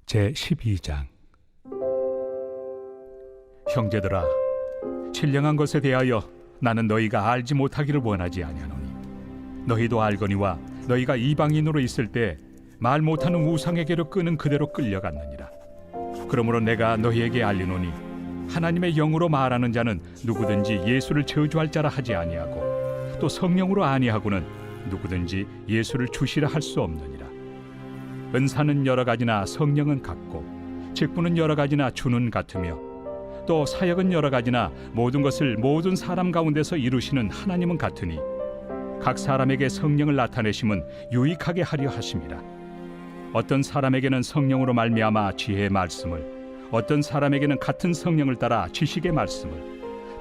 제12장. 형제들아, 신령한 것에 대하여 나는 너희가 알지 못하기를 원하지 아니하노니 너희도 알거니와 너희가 이방인으로 있을 때 말 못하는 우상에게로 끄는 그대로 끌려갔느니라. 그러므로 내가 너희에게 알리노니 하나님의 영으로 말하는 자는 누구든지 예수를 저주할 자라 하지 아니하고 또 성령으로 아니하고는 누구든지 예수를 주시라 할 수 없느니라. 은사는 여러 가지나 성령은 같고 직분은 여러 가지나 주는 같으며 또 사역은 여러 가지나 모든 것을 모든 사람 가운데서 이루시는 하나님은 같으니 각 사람에게 성령을 나타내심은 유익하게 하려 하심이라. 어떤 사람에게는 성령으로 말미암아 지혜의 말씀을, 어떤 사람에게는 같은 성령을 따라 지식의 말씀을,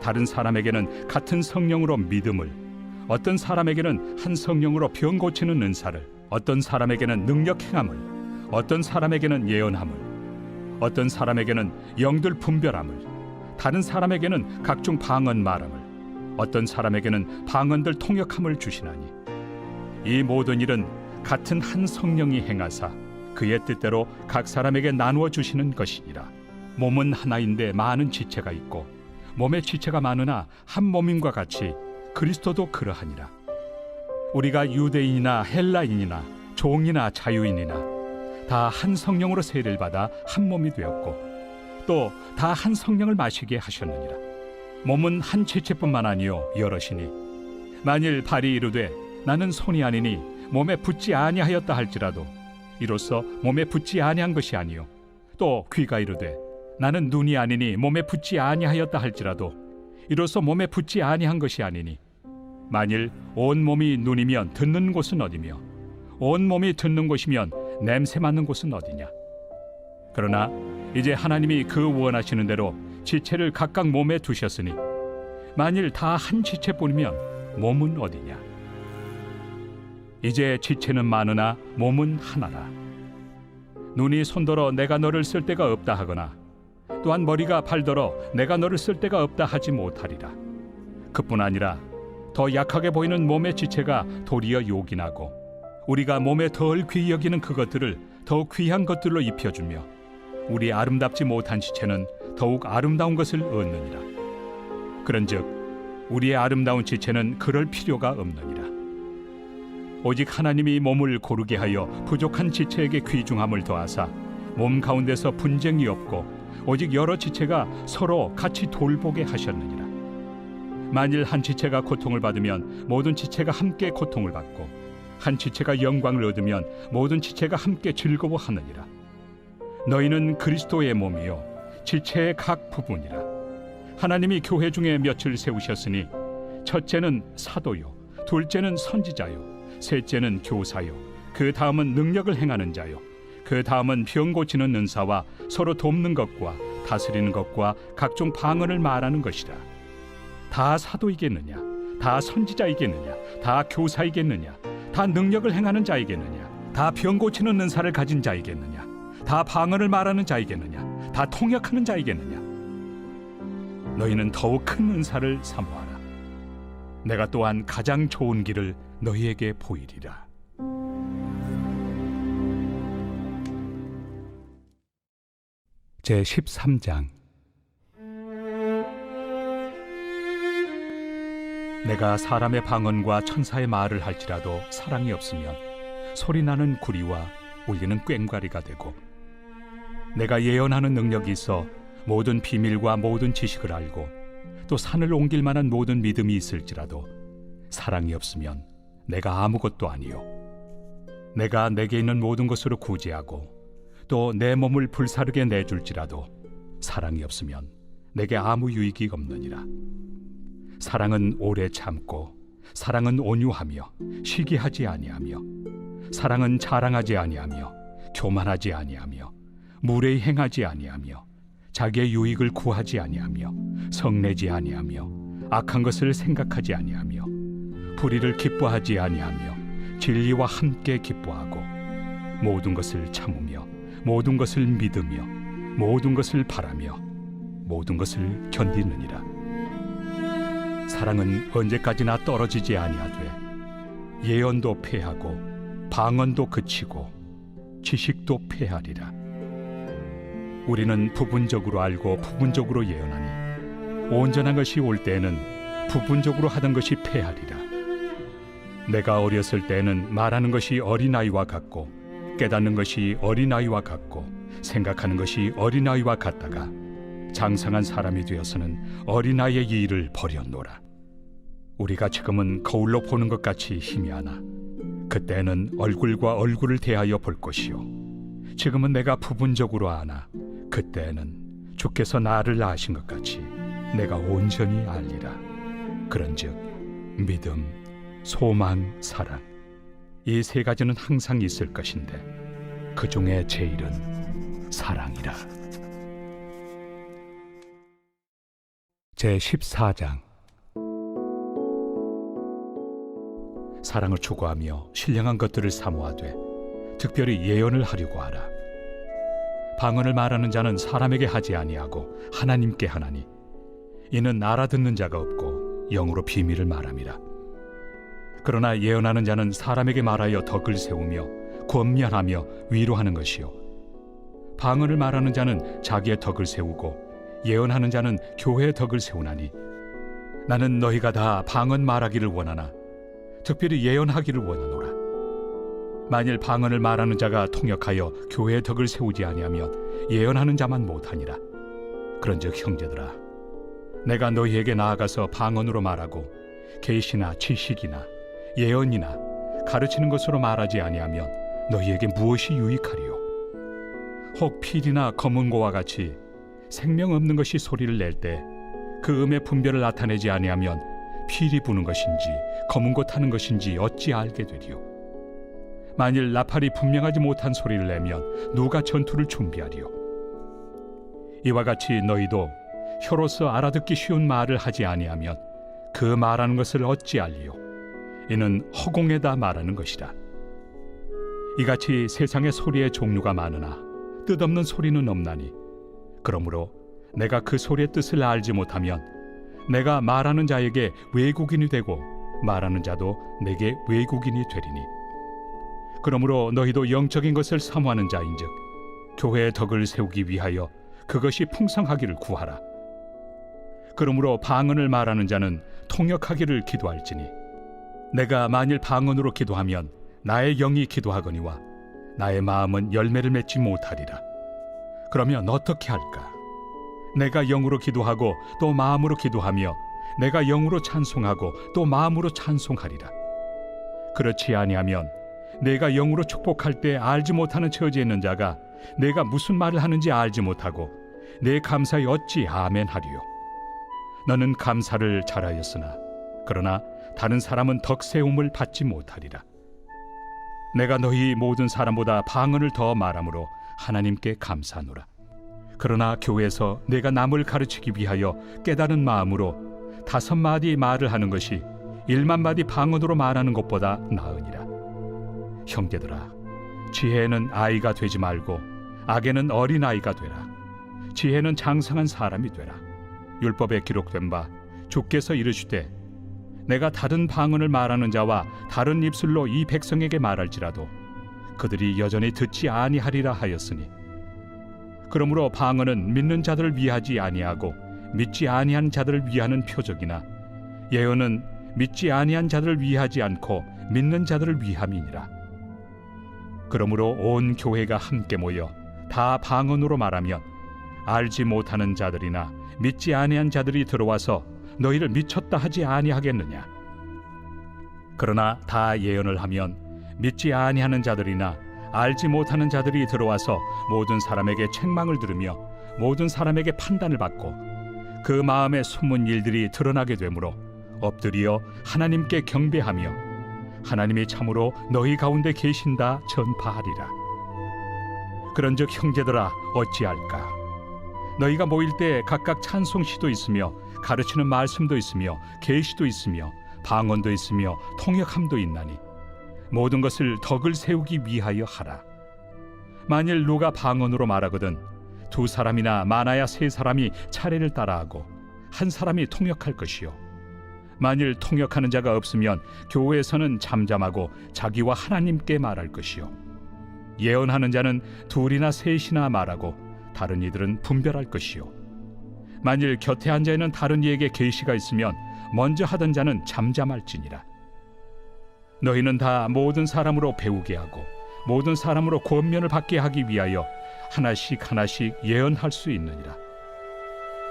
다른 사람에게는 같은 성령으로 믿음을, 어떤 사람에게는 한 성령으로 병 고치는 은사를, 어떤 사람에게는 능력 행함을, 어떤 사람에게는 예언함을, 어떤 사람에게는 영들 분별함을, 다른 사람에게는 각종 방언 말함을, 어떤 사람에게는 방언들 통역함을 주시나니 이 모든 일은 같은 한 성령이 행하사 그의 뜻대로 각 사람에게 나누어 주시는 것이니라. 몸은 하나인데 많은 지체가 있고 몸의 지체가 많으나 한 몸임과 같이 그리스도도 그러하니라. 우리가 유대인이나 헬라인이나 종이나 자유인이나 다 한 성령으로 세례를 받아 한 몸이 되었고 또 다 한 성령을 마시게 하셨느니라. 몸은 한 지체뿐만 아니요 여럿이니 만일 발이 이르되 나는 손이 아니니 몸에 붙지 아니하였다 할지라도 이로써 몸에 붙지 아니한 것이 아니요 또 귀가 이르되 나는 눈이 아니니 몸에 붙지 아니하였다 할지라도 이로써 몸에 붙지 아니한 것이 아니니 만일 온 몸이 눈이면 듣는 곳은 어디며 온 몸이 듣는 곳이면 냄새 맡는 곳은 어디냐. 그러나 이제 하나님이 그 원하시는 대로 지체를 각각 몸에 두셨으니 만일 다 한 지체뿐이면 몸은 어디냐. 이제 지체는 많으나 몸은 하나라. 눈이 손더러 내가 너를 쓸 데가 없다 하거나 또한 머리가 발더러 내가 너를 쓸 데가 없다 하지 못하리라. 그뿐 아니라 더 약하게 보이는 몸의 지체가 도리어 요긴하고 우리가 몸에 덜 귀히 여기는 그것들을 더욱 귀한 것들로 입혀주며 우리 아름답지 못한 지체는 더욱 아름다운 것을 얻느니라. 그런즉 우리의 아름다운 지체는 그럴 필요가 없느니라. 오직 하나님이 몸을 고르게 하여 부족한 지체에게 귀중함을 더하사 몸 가운데서 분쟁이 없고 오직 여러 지체가 서로 같이 돌보게 하셨느니라. 만일 한 지체가 고통을 받으면 모든 지체가 함께 고통을 받고 한 지체가 영광을 얻으면 모든 지체가 함께 즐거워하느니라. 너희는 그리스도의 몸이요 지체의 각 부분이라. 하나님이 교회 중에 몇을 세우셨으니 첫째는 사도요 둘째는 선지자요 셋째는 교사요 그 다음은 능력을 행하는 자요 그 다음은 병 고치는 은사와 서로 돕는 것과 다스리는 것과 각종 방언을 말하는 것이라. 다 사도이겠느냐 다 선지자이겠느냐 다 교사이겠느냐 다 능력을 행하는 자이겠느냐 다 병 고치는 은사를 가진 자이겠느냐 다 방언을 말하는 자이겠느냐 다 통역하는 자이겠느냐. 너희는 더욱 큰 은사를 사모하라. 내가 또한 가장 좋은 길을 너희에게 보이리라. 제13장. 내가 사람의 방언과 천사의 말을 할지라도 사랑이 없으면 소리나는 구리와 울리는 꽹과리가 되고 내가 예언하는 능력이 있어 모든 비밀과 모든 지식을 알고 또 산을 옮길 만한 모든 믿음이 있을지라도 사랑이 없으면 내가 아무것도 아니요 내가 내게 있는 모든 것으로 구제하고 또 내 몸을 불사르게 내줄지라도 사랑이 없으면 내게 아무 유익이 없느니라. 사랑은 오래 참고 사랑은 온유하며 시기하지 아니하며 사랑은 자랑하지 아니하며 교만하지 아니하며 무례히 행하지 아니하며 자기의 유익을 구하지 아니하며 성내지 아니하며 악한 것을 생각하지 아니하며 불의를 기뻐하지 아니하며 진리와 함께 기뻐하고 모든 것을 참으며 모든 것을 믿으며 모든 것을 바라며 모든 것을 견디느니라. 사랑은 언제까지나 떨어지지 아니하되 예언도 패하고 방언도 그치고 지식도 패하리라. 우리는 부분적으로 알고 부분적으로 예언하니 온전한 것이 올 때에는 부분적으로 하던 것이 패하리라. 내가 어렸을 때에는 말하는 것이 어린아이와 같고 깨닫는 것이 어린아이와 같고 생각하는 것이 어린아이와 같다가 장성한 사람이 되어서는 어린아이의 일을 버렸노라. 우리가 지금은 거울로 보는 것 같이 희미하나 그때는 얼굴과 얼굴을 대하여 볼 것이요 지금은 내가 부분적으로 아나 그때는 주께서 나를 아신 것 같이 내가 온전히 알리라. 그런즉 믿음, 소망, 사랑 이 세 가지는 항상 있을 것인데 그 중에 제일은 사랑이라. 제14장. 사랑을 추구하며 신령한 것들을 사모하되 특별히 예언을 하려고 하라. 방언을 말하는 자는 사람에게 하지 아니하고 하나님께 하나니 이는 알아듣는 자가 없고 영으로 비밀을 말함이라. 그러나 예언하는 자는 사람에게 말하여 덕을 세우며 권면하며 위로하는 것이요 방언을 말하는 자는 자기의 덕을 세우고 예언하는 자는 교회의 덕을 세우나니 나는 너희가 다 방언 말하기를 원하나 특별히 예언하기를 원하노라. 만일 방언을 말하는 자가 통역하여 교회의 덕을 세우지 아니하면 예언하는 자만 못하니라. 그런즉 형제들아 내가 너희에게 나아가서 방언으로 말하고 계시나 지식이나 예언이나 가르치는 것으로 말하지 아니하면 너희에게 무엇이 유익하리요? 혹 필이나 검은고와 같이 생명 없는 것이 소리를 낼 때 그 음의 분별을 나타내지 아니하면 필이 부는 것인지 검은고 타는 것인지 어찌 알게 되리요? 만일 나팔이 분명하지 못한 소리를 내면 누가 전투를 준비하리요? 이와 같이 너희도 혀로서 알아듣기 쉬운 말을 하지 아니하면 그 말하는 것을 어찌 알리요? 이는 허공에다 말하는 것이라. 이같이 세상의 소리의 종류가 많으나 뜻없는 소리는 없나니 그러므로 내가 그 소리의 뜻을 알지 못하면 내가 말하는 자에게 외국인이 되고 말하는 자도 내게 외국인이 되리니 그러므로 너희도 영적인 것을 사모하는 자인즉 교회의 덕을 세우기 위하여 그것이 풍성하기를 구하라. 그러므로 방언을 말하는 자는 통역하기를 기도할지니 내가 만일 방언으로 기도하면 나의 영이 기도하거니와 나의 마음은 열매를 맺지 못하리라. 그러면 어떻게 할까? 내가 영으로 기도하고 또 마음으로 기도하며 내가 영으로 찬송하고 또 마음으로 찬송하리라. 그렇지 아니하면 내가 영으로 축복할 때 알지 못하는 처지에 있는 자가 내가 무슨 말을 하는지 알지 못하고 내 감사에 어찌 아멘 하리요? 너는 감사를 잘하였으나 그러나 다른 사람은 덕세움을 받지 못하리라. 내가 너희 모든 사람보다 방언을 더 말함으로 하나님께 감사하노라. 그러나 교회에서 내가 남을 가르치기 위하여 깨달은 마음으로 5마디 말을 하는 것이 1만마디 방언으로 말하는 것보다 나으니라. 형제들아, 지혜는 아이가 되지 말고 악에는 어린아이가 되라. 지혜는 장성한 사람이 되라. 율법에 기록된 바 주께서 이르시되 내가 다른 방언을 말하는 자와 다른 입술로 이 백성에게 말할지라도 그들이 여전히 듣지 아니하리라 하였으니 그러므로 방언은 믿는 자들을 위하지 아니하고 믿지 아니한 자들을 위하는 표적이나 예언은 믿지 아니한 자들을 위하지 않고 믿는 자들을 위함이니라. 그러므로 온 교회가 함께 모여 다 방언으로 말하면 알지 못하는 자들이나 믿지 아니한 자들이 들어와서 너희를 미쳤다 하지 아니하겠느냐? 그러나 다 예언을 하면 믿지 아니하는 자들이나 알지 못하는 자들이 들어와서 모든 사람에게 책망을 들으며 모든 사람에게 판단을 받고 그 마음에 숨은 일들이 드러나게 되므로 엎드려 하나님께 경배하며 하나님이 참으로 너희 가운데 계신다 전파하리라. 그런즉 형제들아 어찌할까? 너희가 모일 때 각각 찬송시도 있으며 가르치는 말씀도 있으며 계시도 있으며 방언도 있으며 통역함도 있나니 모든 것을 덕을 세우기 위하여 하라. 만일 누가 방언으로 말하거든 2사람이나 많아야 3사람이 차례를 따라하고 1사람이 통역할 것이요 만일 통역하는 자가 없으면 교회에서는 잠잠하고 자기와 하나님께 말할 것이요 예언하는 자는 2이나 3이나 말하고 다른 이들은 분별할 것이요 만일 곁에 앉아 있는 다른 이에게 계시가 있으면 먼저 하던 자는 잠잠할지니라. 너희는 다 모든 사람으로 배우게 하고 모든 사람으로 권면을 받게 하기 위하여 하나씩 하나씩 예언할 수 있느니라.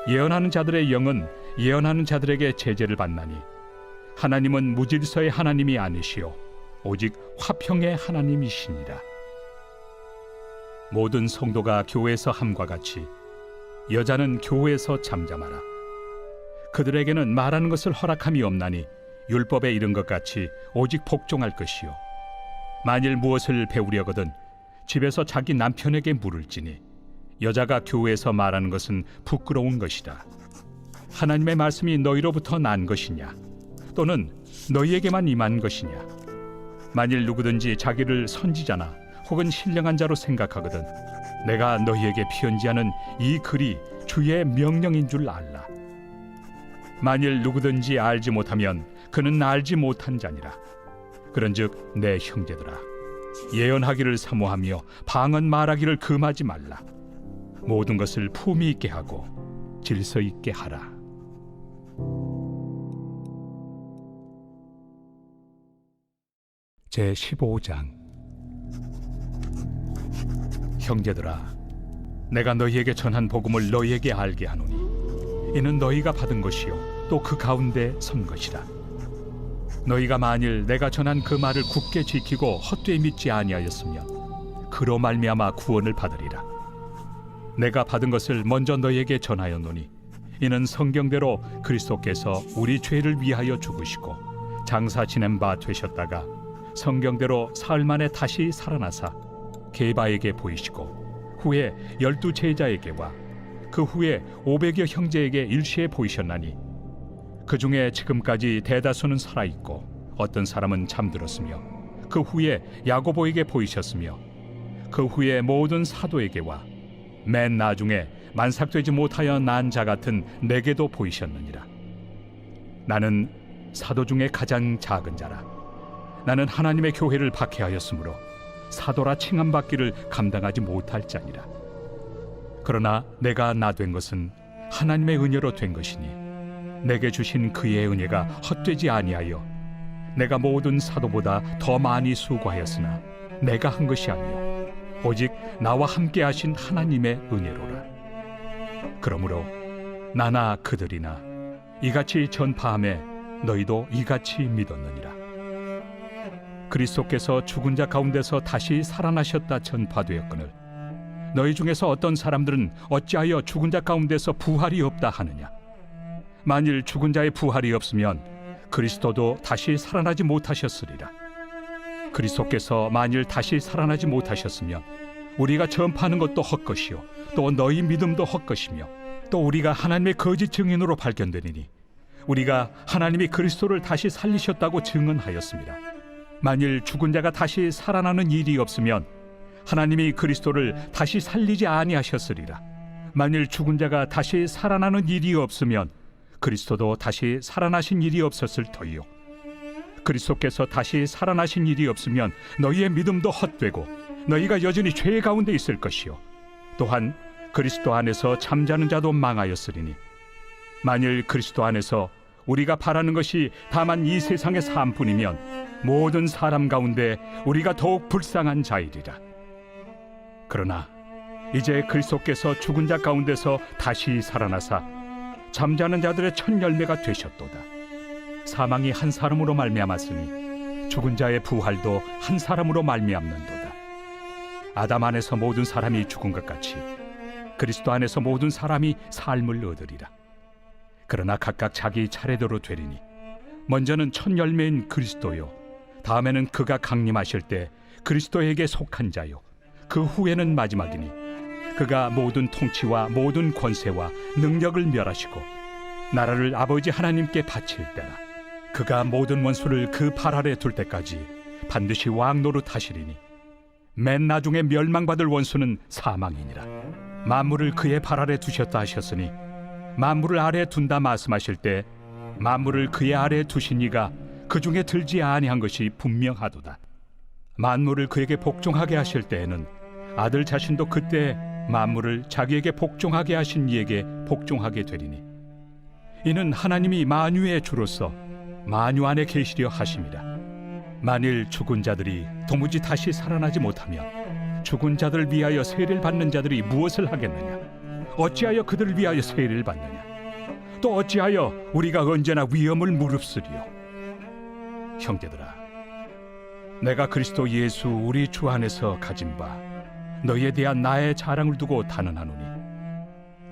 예언하는 자들의 영은 예언하는 자들에게 제재를 받나니 하나님은 무질서의 하나님이 아니시오 오직 화평의 하나님이시니라. 모든 성도가 교회에서 함과 같이 여자는 교회에서 잠잠하라. 그들에게는 말하는 것을 허락함이 없나니 율법에 이른 것 같이 오직 복종할 것이요 만일 무엇을 배우려거든 집에서 자기 남편에게 물을지니 여자가 교회에서 말하는 것은 부끄러운 것이다. 하나님의 말씀이 너희로부터 난 것이냐 또는 너희에게만 임한 것이냐. 만일 누구든지 자기를 선지자나 혹은 신령한 자로 생각하거든 내가 너희에게 편지하는 이 글이 주의 명령인 줄 알라. 만일 누구든지 알지 못하면 그는 알지 못한 자니라. 그런즉 내 형제들아 예언하기를 사모하며 방언 말하기를 금하지 말라. 모든 것을 품위 있게 하고 질서 있게 하라. 제 15장. 형제들아 내가 너희에게 전한 복음을 너희에게 알게 하노니 이는 너희가 받은 것이요 또 그 가운데 선 것이라. 너희가 만일 내가 전한 그 말을 굳게 지키고 헛되이 믿지 아니하였으면 그로 말미암아 구원을 받으리라. 내가 받은 것을 먼저 너희에게 전하였노니 이는 성경대로 그리스도께서 우리 죄를 위하여 죽으시고 장사 지낸 바 되셨다가 성경대로 사흘 만에 다시 살아나사 게바에게 보이시고 후에 12 제자에게와 그 후에 500여 형제에게 일시에 보이셨나니 그 중에 지금까지 대다수는 살아있고 어떤 사람은 잠들었으며 그 후에 야고보에게 보이셨으며 그 후에 모든 사도에게와 맨 나중에 만삭되지 못하여 난 자 같은 내게도 보이셨느니라. 나는 사도 중에 가장 작은 자라. 나는 하나님의 교회를 박해하였으므로 사도라 칭함받기를 감당하지 못할 자니라. 그러나 내가 나 된 것은 하나님의 은혜로 된 것이니 내게 주신 그의 은혜가 헛되지 아니하여 내가 모든 사도보다 더 많이 수고하였으나 내가 한 것이 아니요 오직 나와 함께 하신 하나님의 은혜로라. 그러므로 나나 그들이나 이같이 전파함에 너희도 이같이 믿었느니라. 그리스도께서 죽은 자 가운데서 다시 살아나셨다 전파되었거늘 너희 중에서 어떤 사람들은 어찌하여 죽은 자 가운데서 부활이 없다 하느냐. 만일 죽은 자의 부활이 없으면 그리스도도 다시 살아나지 못하셨으리라. 그리스도께서 만일 다시 살아나지 못하셨으면 우리가 전파하는 것도 헛것이요 또 너희 믿음도 헛것이며 또 우리가 하나님의 거짓 증인으로 발견되리니 우리가 하나님이 그리스도를 다시 살리셨다고 증언하였습니다. 만일 죽은 자가 다시 살아나는 일이 없으면 하나님이 그리스도를 다시 살리지 아니하셨으리라. 만일 죽은 자가 다시 살아나는 일이 없으면 그리스도도 다시 살아나신 일이 없었을 터이요 그리스도께서 다시 살아나신 일이 없으면 너희의 믿음도 헛되고 너희가 여전히 죄 가운데 있을 것이요 또한 그리스도 안에서 잠자는 자도 망하였으리니 만일 그리스도 안에서 우리가 바라는 것이 다만 이 세상의 삶뿐이면 모든 사람 가운데 우리가 더욱 불쌍한 자이리라. 그러나 이제 그리스도께서 죽은 자 가운데서 다시 살아나사 잠자는 자들의 첫 열매가 되셨도다. 사망이 한 사람으로 말미암았으니 죽은 자의 부활도 한 사람으로 말미암는도다. 아담 안에서 모든 사람이 죽은 것 같이 그리스도 안에서 모든 사람이 삶을 얻으리라. 그러나 각각 자기 차례대로 되리니 먼저는 첫 열매인 그리스도요 다음에는 그가 강림하실 때 그리스도에게 속한 자요 그 후에는 마지막이니 그가 모든 통치와 모든 권세와 능력을 멸하시고 나라를 아버지 하나님께 바칠 때라. 그가 모든 원수를 그 발 아래 둘 때까지 반드시 왕 노릇하시리니 맨 나중에 멸망받을 원수는 사망이니라. 만물을 그의 발 아래 두셨다 하셨으니 만물을 아래 둔다 말씀하실 때 만물을 그의 아래 두신 이가 그 중에 들지 아니한 것이 분명하도다. 만물을 그에게 복종하게 하실 때에는 아들 자신도 그때 만물을 자기에게 복종하게 하신 이에게 복종하게 되리니 이는 하나님이 만유의 주로서 만유 안에 계시려 하심이라. 만일 죽은 자들이 도무지 다시 살아나지 못하면 죽은 자들을 위하여 세례를 받는 자들이 무엇을 하겠느냐? 어찌하여 그들을 위하여 세례를 받느냐? 또 어찌하여 우리가 언제나 위험을 무릅쓰리요? 형제들아, 내가 그리스도 예수 우리 주 안에서 가진 바 너희에 대한 나의 자랑을 두고 단언하노니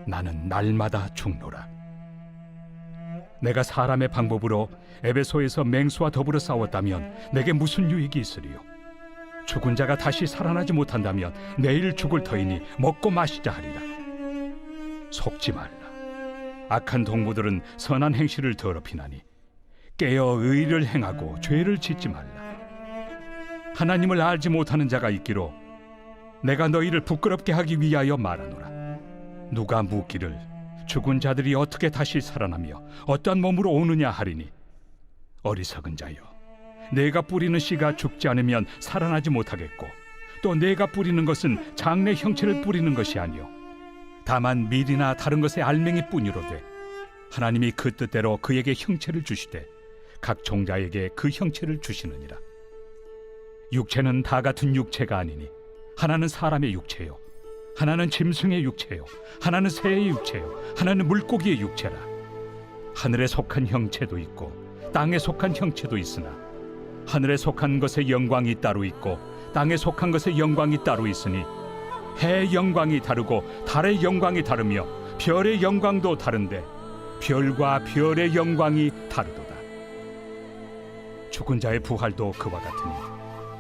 나는 날마다 죽노라. 내가 사람의 방법으로 에베소에서 맹수와 더불어 싸웠다면 내게 무슨 유익이 있으리요? 죽은 자가 다시 살아나지 못한다면 내일 죽을 터이니 먹고 마시자 하리라. 속지 말라. 악한 동무들은 선한 행실을 더럽히나니 깨어 의를 행하고 죄를 짓지 말라. 하나님을 알지 못하는 자가 있기로 내가 너희를 부끄럽게 하기 위하여 말하노라. 누가 묻기를 죽은 자들이 어떻게 다시 살아나며 어떠한 몸으로 오느냐 하리니 어리석은 자여, 내가 뿌리는 씨가 죽지 않으면 살아나지 못하겠고 또 내가 뿌리는 것은 장래 형체를 뿌리는 것이 아니요 다만 밀이나 다른 것의 알맹이 뿐이로되 하나님이 그 뜻대로 그에게 형체를 주시되 각 종자에게 그 형체를 주시느니라. 육체는 다 같은 육체가 아니니 하나는 사람의 육체요, 하나는 짐승의 육체요, 하나는 새의 육체요, 하나는 물고기의 육체라. 하늘에 속한 형체도 있고 땅에 속한 형체도 있으나 하늘에 속한 것의 영광이 따로 있고 땅에 속한 것의 영광이 따로 있으니 해의 영광이 다르고 달의 영광이 다르며 별의 영광도 다른데 별과 별의 영광이 다르도다. 죽은 자의 부활도 그와 같으니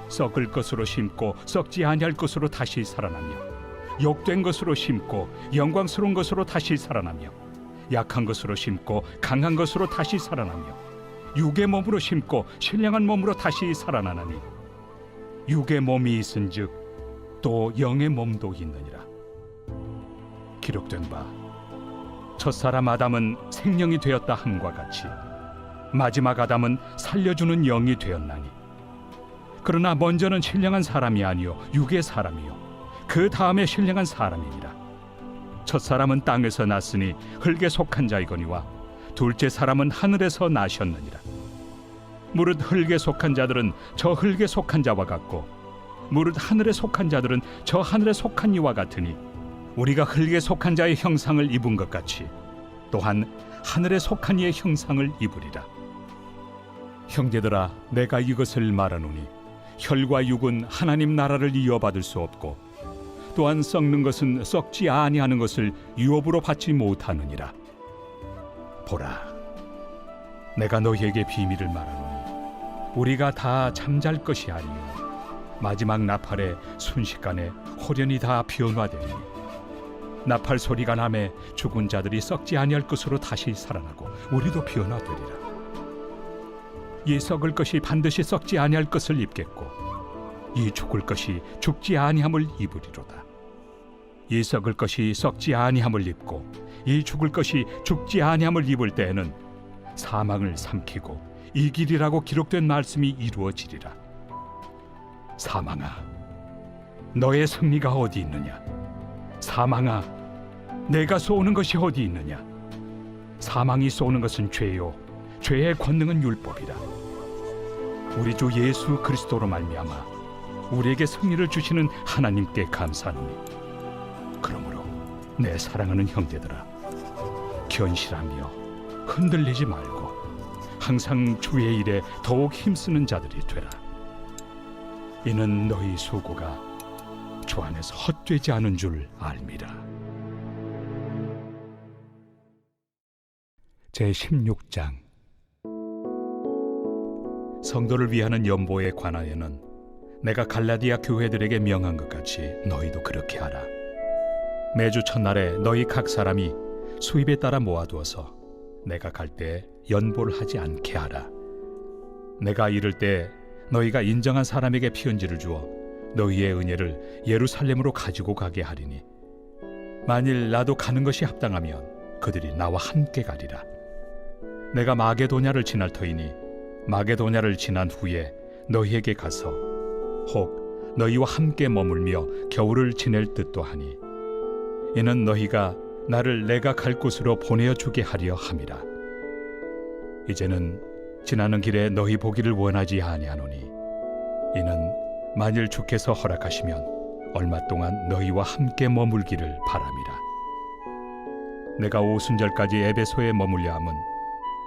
썩을 것으로 심고 썩지 아니할 것으로 다시 살아나며 욕된 것으로 심고 영광스러운 것으로 다시 살아나며 약한 것으로 심고 강한 것으로 다시 살아나며 육의 몸으로 심고 신령한 몸으로 다시 살아나나니 육의 몸이 있은즉 또 영의 몸도 있느니라. 기록된 바 첫사람 아담은 생명이 되었다 함과 같이 마지막 아담은 살려주는 영이 되었나니 그러나 먼저는 신령한 사람이 아니요 육의 사람이요 그 다음에 신령한 사람이니라. 첫사람은 땅에서 났으니 흙에 속한 자이거니와 둘째 사람은 하늘에서 나셨느니라. 무릇 흙에 속한 자들은 저 흙에 속한 자와 같고 무릇 하늘에 속한 자들은 저 하늘에 속한 이와 같으니 우리가 흙에 속한 자의 형상을 입은 것 같이 또한 하늘에 속한 이의 형상을 입으리라. 형제들아, 내가 이것을 말하노니 혈과 육은 하나님 나라를 이어받을 수 없고 또한 썩는 것은 썩지 아니하는 것을 유업으로 받지 못하느니라. 보라, 내가 너희에게 비밀을 말하노니 우리가 다 잠잘 것이 아니요 마지막 나팔에 순식간에 호련히 다 변화되니 나팔 소리가 나매 죽은 자들이 썩지 아니할 것으로 다시 살아나고 우리도 변화되리라. 이 썩을 것이 반드시 썩지 아니할 것을 입겠고 이 죽을 것이 죽지 아니함을 입으리로다. 이 썩을 것이 썩지 아니함을 입고 이 죽을 것이 죽지 아니함을 입을 때에는 사망을 삼키고 이기리라고 기록된 말씀이 이루어지리라. 사망아, 너의 승리가 어디 있느냐? 사망아, 내가 쏘는 것이 어디 있느냐? 사망이 쏘는 것은 죄요 죄의 권능은 율법이라. 우리 주 예수 그리스도로 말미암아 우리에게 승리를 주시는 하나님께 감사하노니 그러므로 내 사랑하는 형제들아, 견실하며 흔들리지 말고 항상 주의 일에 더욱 힘쓰는 자들이 되라. 이는 너희 수고가 주 안에서 헛되지 않은 줄 알미라. 제16장. 성도를 위하는 연보에 관하여는 내가 갈라디아 교회들에게 명한 것 같이 너희도 그렇게 하라. 매주 첫날에 너희 각 사람이 수입에 따라 모아두어서 내가 갈 때 연보를 하지 않게 하라. 내가 이를 때 너희가 인정한 사람에게 피언지를 주어 너희의 은혜를 예루살렘으로 가지고 가게 하리니 만일 나도 가는 것이 합당하면 그들이 나와 함께 가리라. 내가 마게도냐를 지날 터이니 마게도냐를 지난 후에 너희에게 가서 혹 너희와 함께 머물며 겨울을 지낼 듯도 하니 이는 너희가 나를 내가 갈 곳으로 보내어주게 하려 함이라. 이제는 지나는 길에 너희 보기를 원하지 아니하노니 이는 만일 주께서 허락하시면 얼마 동안 너희와 함께 머물기를 바람이라. 내가 오순절까지 에베소에 머물려 함은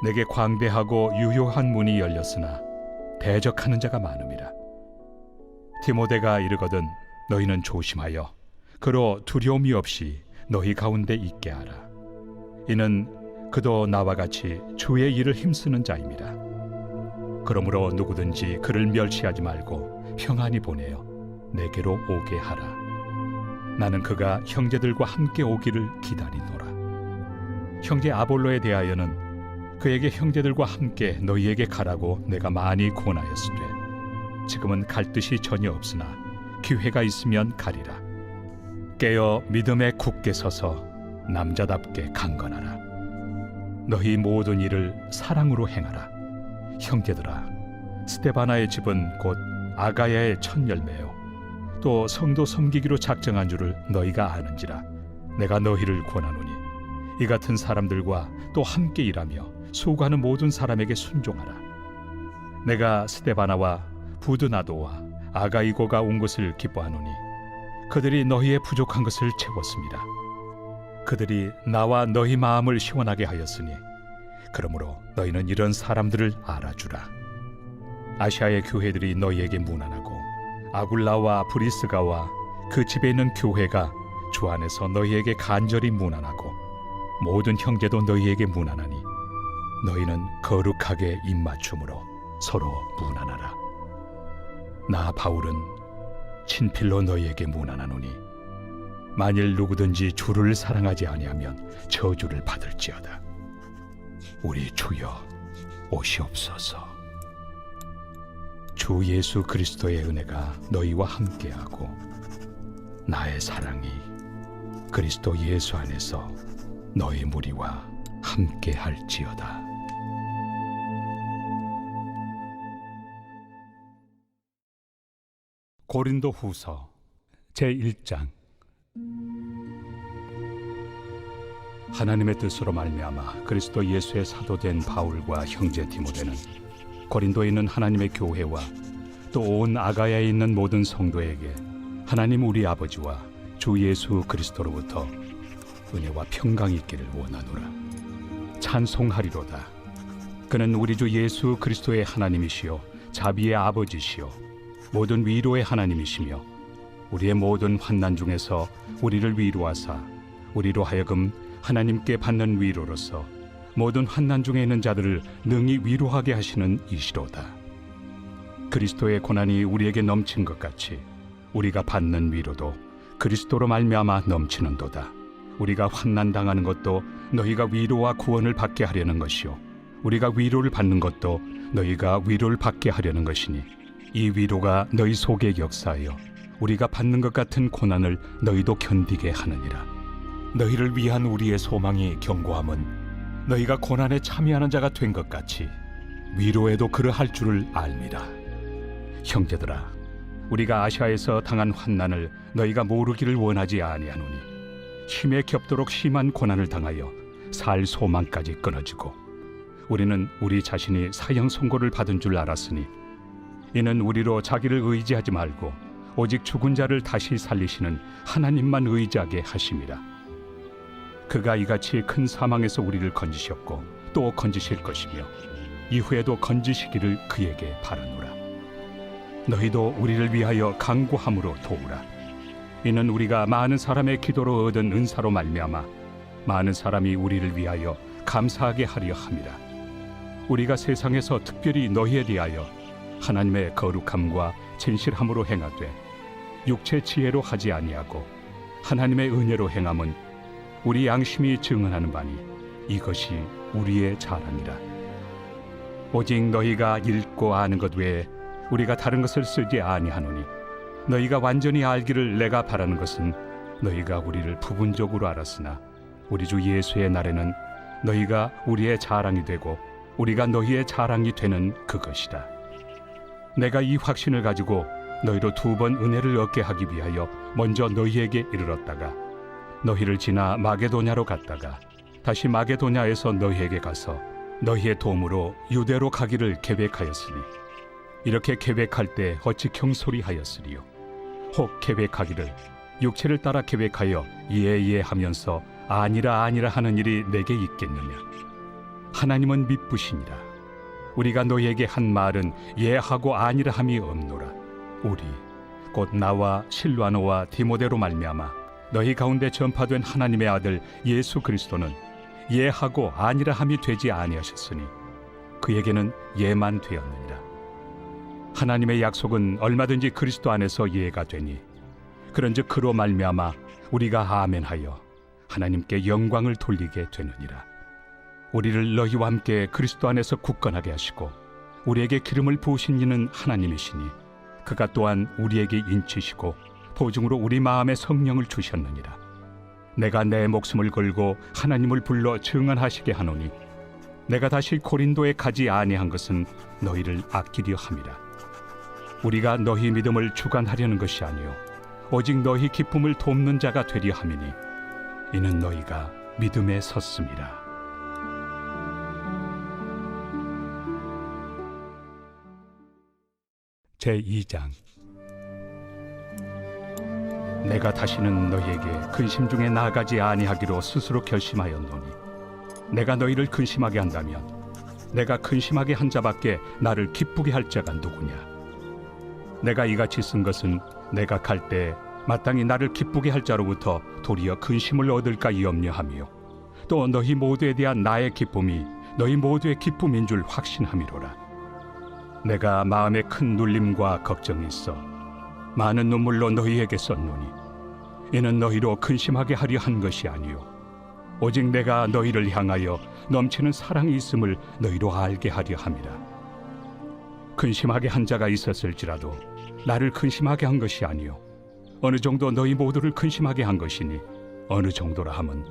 내게 광대하고 유효한 문이 열렸으나 대적하는 자가 많음이라. 디모데가 이르거든 너희는 조심하여 그로 두려움이 없이 너희 가운데 있게 하라. 이는 그도 나와 같이 주의 일을 힘쓰는 자임이라. 그러므로 누구든지 그를 멸시하지 말고 평안히 보내어 내게로 오게 하라. 나는 그가 형제들과 함께 오기를 기다리노라. 형제 아볼로에 대하여는 그에게 형제들과 함께 너희에게 가라고 내가 많이 권하였으되 지금은 갈 뜻이 전혀 없으나 기회가 있으면 가리라. 깨어 믿음에 굳게 서서 남자답게 강건하라. 너희 모든 일을 사랑으로 행하라. 형제들아, 스데바나의 집은 곧 아가야의 첫 열매요 또 성도 섬기기로 작정한 줄을 너희가 아는지라. 내가 너희를 권하노니 이 같은 사람들과 또 함께 일하며 수고하는 모든 사람에게 순종하라. 내가 스데바나와 부드나도와 아가이고가 온 것을 기뻐하노니 그들이 너희의 부족한 것을 채웠습니다. 그들이 나와 너희 마음을 시원하게 하였으니 그러므로 너희는 이런 사람들을 알아주라. 아시아의 교회들이 너희에게 문안하고 아굴라와 브리스가와 그 집에 있는 교회가 주 안에서 너희에게 간절히 문안하고 모든 형제도 너희에게 문안하니 너희는 거룩하게 입맞춤으로 서로 문안하라. 나 바울은 친필로 너희에게 문안하노니 만일 누구든지 주를 사랑하지 아니하면 저주를 받을지어다. 우리 주여 오시옵소서. 주 예수 그리스도의 은혜가 너희와 함께하고 나의 사랑이 그리스도 예수 안에서 너희 무리와 함께할지어다. 고린도 후서 제1장. 하나님의 뜻으로 말미암아 그리스도 예수의 사도된 바울과 형제 디모데는 고린도에 있는 하나님의 교회와 또 온 아가야에 있는 모든 성도에게 하나님 우리 아버지와 주 예수 그리스도로부터 은혜와 평강이 있기를 원하노라. 찬송하리로다. 그는 우리 주 예수 그리스도의 하나님이시요 자비의 아버지시요 모든 위로의 하나님이시며 우리의 모든 환난 중에서 우리를 위로하사 우리로 하여금 하나님께 받는 위로로서 모든 환난 중에 있는 자들을 능히 위로하게 하시는 이시로다. 그리스도의 고난이 우리에게 넘친 것 같이 우리가 받는 위로도 그리스도로 말미암아 넘치는도다. 우리가 환난 당하는 것도 너희가 위로와 구원을 받게 하려는 것이요 우리가 위로를 받는 것도 너희가 위로를 받게 하려는 것이니 이 위로가 너희 속에 역사하여 우리가 받는 것 같은 고난을 너희도 견디게 하느니라. 너희를 위한 우리의 소망이 견고함은 너희가 고난에 참여하는 자가 된 것 같이 위로에도 그러할 줄을 알미라. 형제들아, 우리가 아시아에서 당한 환난을 너희가 모르기를 원하지 아니하노니 힘에 겹도록 심한 고난을 당하여 살 소망까지 끊어지고 우리는 우리 자신이 사형 선고를 받은 줄 알았으니 이는 우리로 자기를 의지하지 말고 오직 죽은 자를 다시 살리시는 하나님만 의지하게 하심이라. 그가 이같이 큰 사망에서 우리를 건지셨고 또 건지실 것이며 이후에도 건지시기를 그에게 바라노라. 너희도 우리를 위하여 간구함으로 도우라. 이는 우리가 많은 사람의 기도로 얻은 은사로 말미암아 많은 사람이 우리를 위하여 감사하게 하려 함이라. 우리가 세상에서 특별히 너희에 대하여 하나님의 거룩함과 진실함으로 행하되 육체 지혜로 하지 아니하고 하나님의 은혜로 행함은 우리 양심이 증언하는 바니 이것이 우리의 자랑이라. 오직 너희가 읽고 아는 것 외에 우리가 다른 것을 쓰지 아니하노니 너희가 완전히 알기를 내가 바라는 것은 너희가 우리를 부분적으로 알았으나 우리 주 예수의 날에는 너희가 우리의 자랑이 되고 우리가 너희의 자랑이 되는 그것이라. 내가 이 확신을 가지고 너희로 2번 은혜를 얻게 하기 위하여 먼저 너희에게 이르렀다가 너희를 지나 마게도냐로 갔다가 다시 마게도냐에서 너희에게 가서 너희의 도움으로 유대로 가기를 계획하였으니 이렇게 계획할 때 어찌 경솔이하였으리요. 혹 계획하기를 육체를 따라 계획하여 예예 하면서 아니라 아니라 하는 일이 내게 있겠느냐. 하나님은 미쁘시니라. 우리가 너희에게 한 말은 예하고 아니라 함이 없노라. 우리 곧 나와 실와노와 디모데로 말미암아 너희 가운데 전파된 하나님의 아들 예수 그리스도는 예하고 아니라 함이 되지 아니하셨으니 그에게는 예만 되었느니라. 하나님의 약속은 얼마든지 그리스도 안에서 예가 되니 그런즉 그로 말미암아 우리가 아멘하여 하나님께 영광을 돌리게 되느니라. 우리를 너희와 함께 그리스도 안에서 굳건하게 하시고 우리에게 기름을 부으신 이는 하나님이시니 그가 또한 우리에게 인치시고 보증으로 우리 마음에 성령을 주셨느니라. 내가 내 목숨을 걸고 하나님을 불러 증언하시게 하노니 내가 다시 고린도에 가지 아니한 것은 너희를 아끼려 함이라. 우리가 너희 믿음을 주관하려는 것이 아니요 오직 너희 기쁨을 돕는 자가 되려 함이니 이는 너희가 믿음에 섰음이라. 제2장. 내가 다시는 너희에게 근심 중에 나아가지 아니하기로 스스로 결심하였노니 내가 너희를 근심하게 한다면 내가 근심하게 한 자밖에 나를 기쁘게 할 자가 누구냐. 내가 이같이 쓴 것은 내가 갈 때 마땅히 나를 기쁘게 할 자로부터 도리어 근심을 얻을까 염려하며 또 너희 모두에 대한 나의 기쁨이 너희 모두의 기쁨인 줄 확신함이로라. 내가 마음에 큰 눌림과 걱정이 있어 많은 눈물로 너희에게 썼노니 이는 너희로 근심하게 하려 한 것이 아니요 오직 내가 너희를 향하여 넘치는 사랑이 있음을 너희로 알게 하려 함이라. 근심하게 한 자가 있었을지라도 나를 근심하게 한 것이 아니요 어느 정도 너희 모두를 근심하게 한 것이니 어느 정도라 함은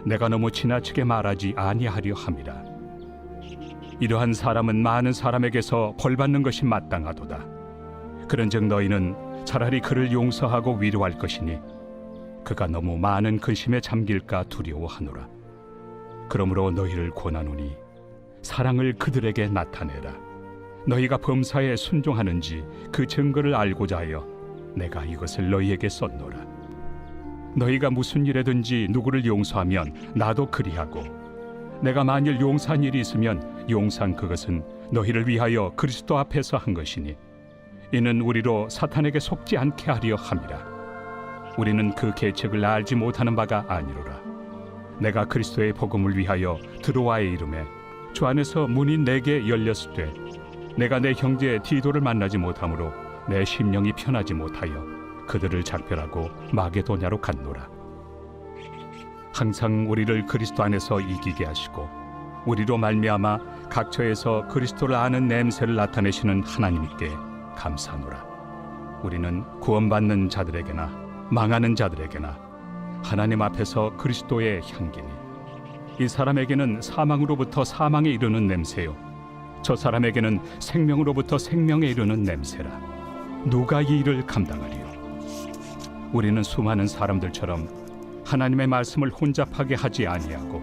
내가 너무 지나치게 말하지 아니하려 함이라. 이러한 사람은 많은 사람에게서 벌받는 것이 마땅하도다. 그런즉 너희는 차라리 그를 용서하고 위로할 것이니 그가 너무 많은 근심에 잠길까 두려워하노라. 그러므로 너희를 권하노니 사랑을 그들에게 나타내라. 너희가 범사에 순종하는지 그 증거를 알고자 하여 내가 이것을 너희에게 썼노라. 너희가 무슨 일에든지 누구를 용서하면 나도 그리하고 내가 만일 용서한 일이 있으면 용서한 그것은 너희를 위하여 그리스도 앞에서 한 것이니 이는 우리로 사탄에게 속지 않게 하려 함이라. 우리는 그 계책을 알지 못하는 바가 아니로라. 내가 그리스도의 복음을 위하여 드로아에 이름에 주 안에서 문이 내게 열렸으되 내가 내 형제 디도를 만나지 못하므로 내 심령이 편하지 못하여 그들을 작별하고 마게도냐로 갔노라. 항상 우리를 그리스도 안에서 이기게 하시고 우리로 말미암아 각처에서 그리스도를 아는 냄새를 나타내시는 하나님께 감사하노라. 우리는 구원받는 자들에게나 망하는 자들에게나 하나님 앞에서 그리스도의 향기니 이 사람에게는 사망으로부터 사망에 이르는 냄새요 저 사람에게는 생명으로부터 생명에 이르는 냄새라. 누가 이 일을 감당하리요? 우리는 수많은 사람들처럼 하나님의 말씀을 혼잡하게 하지 아니하고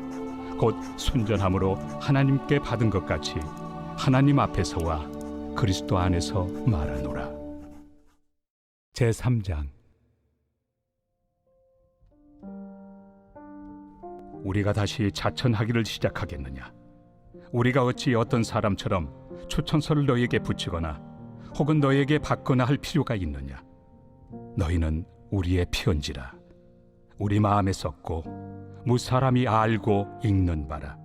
곧 순전함으로 하나님께 받은 것 같이 하나님 앞에서와 그리스도 안에서 말하노라. 제3장. 우리가 다시 자천하기를 시작하겠느냐? 우리가 어찌 어떤 사람처럼 추천서를 너희에게 붙이거나 혹은 너희에게 받거나 할 필요가 있느냐? 너희는 우리의 편지라. 우리 마음에 썼고 무사람이 알고 읽는 바라.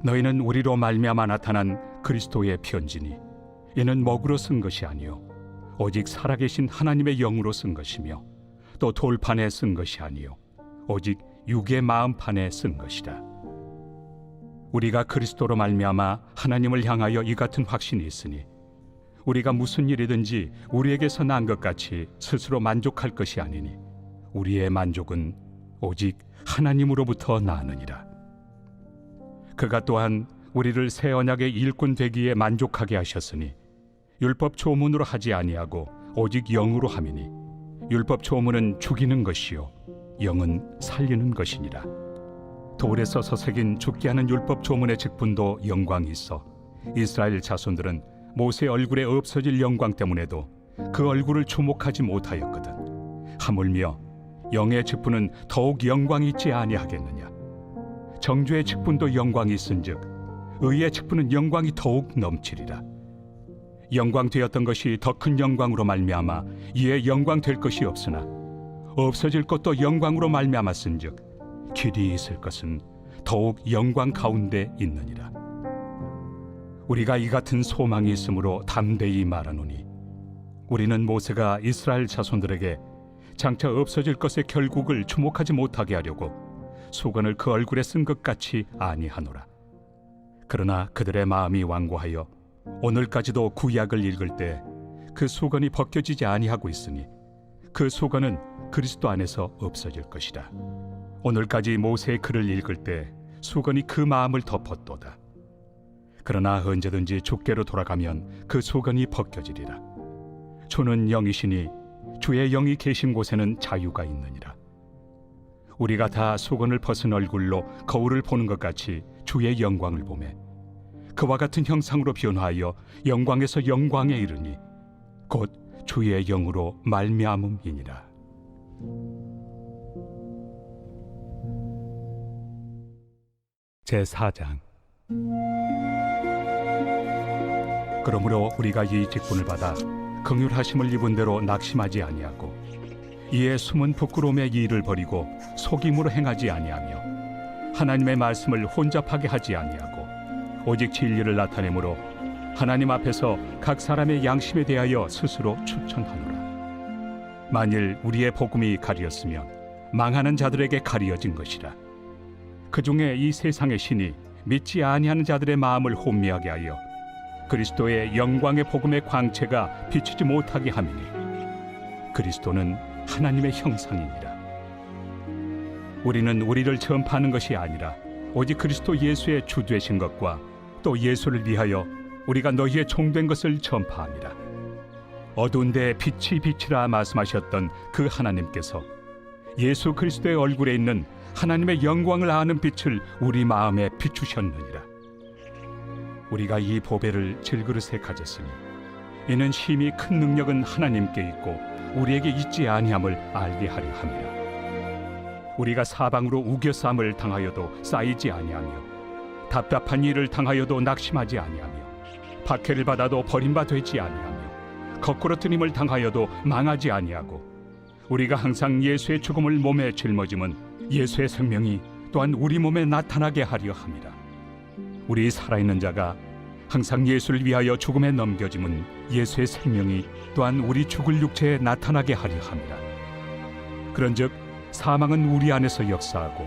너희는 우리로 말미암아 나타난 그리스도의 편지니 이는 먹으로 쓴 것이 아니요 오직 살아계신 하나님의 영으로 쓴 것이며 또 돌판에 쓴 것이 아니요 오직 육의 마음판에 쓴 것이라. 우리가 그리스도로 말미암아 하나님을 향하여 이 같은 확신이 있으니 우리가 무슨 일이든지 우리에게서 난 것 같이 스스로 만족할 것이 아니니 우리의 만족은 오직 하나님으로부터 나느니라. 그가 또한 우리를 새 언약의 일꾼 되기에 만족하게 하셨으니 율법 조문으로 하지 아니하고 오직 영으로 함이니 율법 조문은 죽이는 것이요 영은 살리는 것이니라. 돌에 써서 새긴 죽게 하는 율법 조문의 직분도 영광이 있어 이스라엘 자손들은 모세의 얼굴에 없어질 영광 때문에도 그 얼굴을 주목하지 못하였거든. 하물며 영의 직분은 더욱 영광이 있지 아니하겠느냐. 정죄의 직분도 영광이 있은즉 의의 직분은 영광이 더욱 넘치리라. 영광 되었던 것이 더 큰 영광으로 말미암아 이에 영광 될 것이 없으나 없어질 것도 영광으로 말미암았은즉 길이 있을 것은 더욱 영광 가운데 있느니라. 우리가 이 같은 소망이 있으므로 담대히 말하노니 우리는 모세가 이스라엘 자손들에게 장차 없어질 것의 결국을 주목하지 못하게 하려고 수건을 그 얼굴에 쓴 것 같이 아니하노라. 그러나 그들의 마음이 완고하여 오늘까지도 구약을 읽을 때 그 수건이 벗겨지지 아니하고 있으니 그 수건은 그리스도 안에서 없어질 것이라. 오늘까지 모세의 글을 읽을 때 수건이 그 마음을 덮었도다. 그러나 언제든지 주께로 돌아가면 그 수건이 벗겨지리라. 주는 영이시니 주의 영이 계신 곳에는 자유가 있느니라. 우리가 다 수건을 벗은 얼굴로 거울을 보는 것 같이 주의 영광을 보매 그와 같은 형상으로 변화하여 영광에서 영광에 이르니 곧 주의 영으로 말미암음이니라. 제4장. 그러므로 우리가 이 직분을 받아 긍휼하심을 입은 대로 낙심하지 아니하고 이에 숨은 부끄러움의 일을 버리고 속임으로 행하지 아니하며 하나님의 말씀을 혼잡하게 하지 아니하고 오직 진리를 나타내므로 하나님 앞에서 각 사람의 양심에 대하여 스스로 추천하노라. 만일 우리의 복음이 가리었으면 망하는 자들에게 가리어진 것이라. 그 중에 이 세상의 신이 믿지 아니하는 자들의 마음을 혼미하게 하여 그리스도의 영광의 복음의 광채가 비치지 못하게 함이니 그리스도는 하나님의 형상이니라. 우리는 우리를 전파하는 것이 아니라 오직 그리스도 예수의 주 되신 것과 또 예수를 위하여 우리가 너희의 종된 것을 전파함이라. 어두운 데 빛이 빛이라 말씀하셨던 그 하나님께서 예수 그리스도의 얼굴에 있는 하나님의 영광을 아는 빛을 우리 마음에 비추셨느니라. 우리가 이 보배를 질그릇에 가졌으니 이는 심히 큰 능력은 하나님께 있고 우리에게 있지 아니함을 알게 하려 함이라. 우리가 사방으로 우겨싸움을 당하여도 쌓이지 아니하며 답답한 일을 당하여도 낙심하지 아니하며 박해를 받아도 버림받지 아니하며 거꾸로 뜨림을 당하여도 망하지 아니하고 우리가 항상 예수의 죽음을 몸에 짊어짐은 예수의 생명이 또한 우리 몸에 나타나게 하려 함이라. 우리 살아있는 자가 항상 예수를 위하여 죽음에 넘겨짐은 예수의 생명이 또한 우리 죽을 육체에 나타나게 하려 함이라. 그런즉 사망은 우리 안에서 역사하고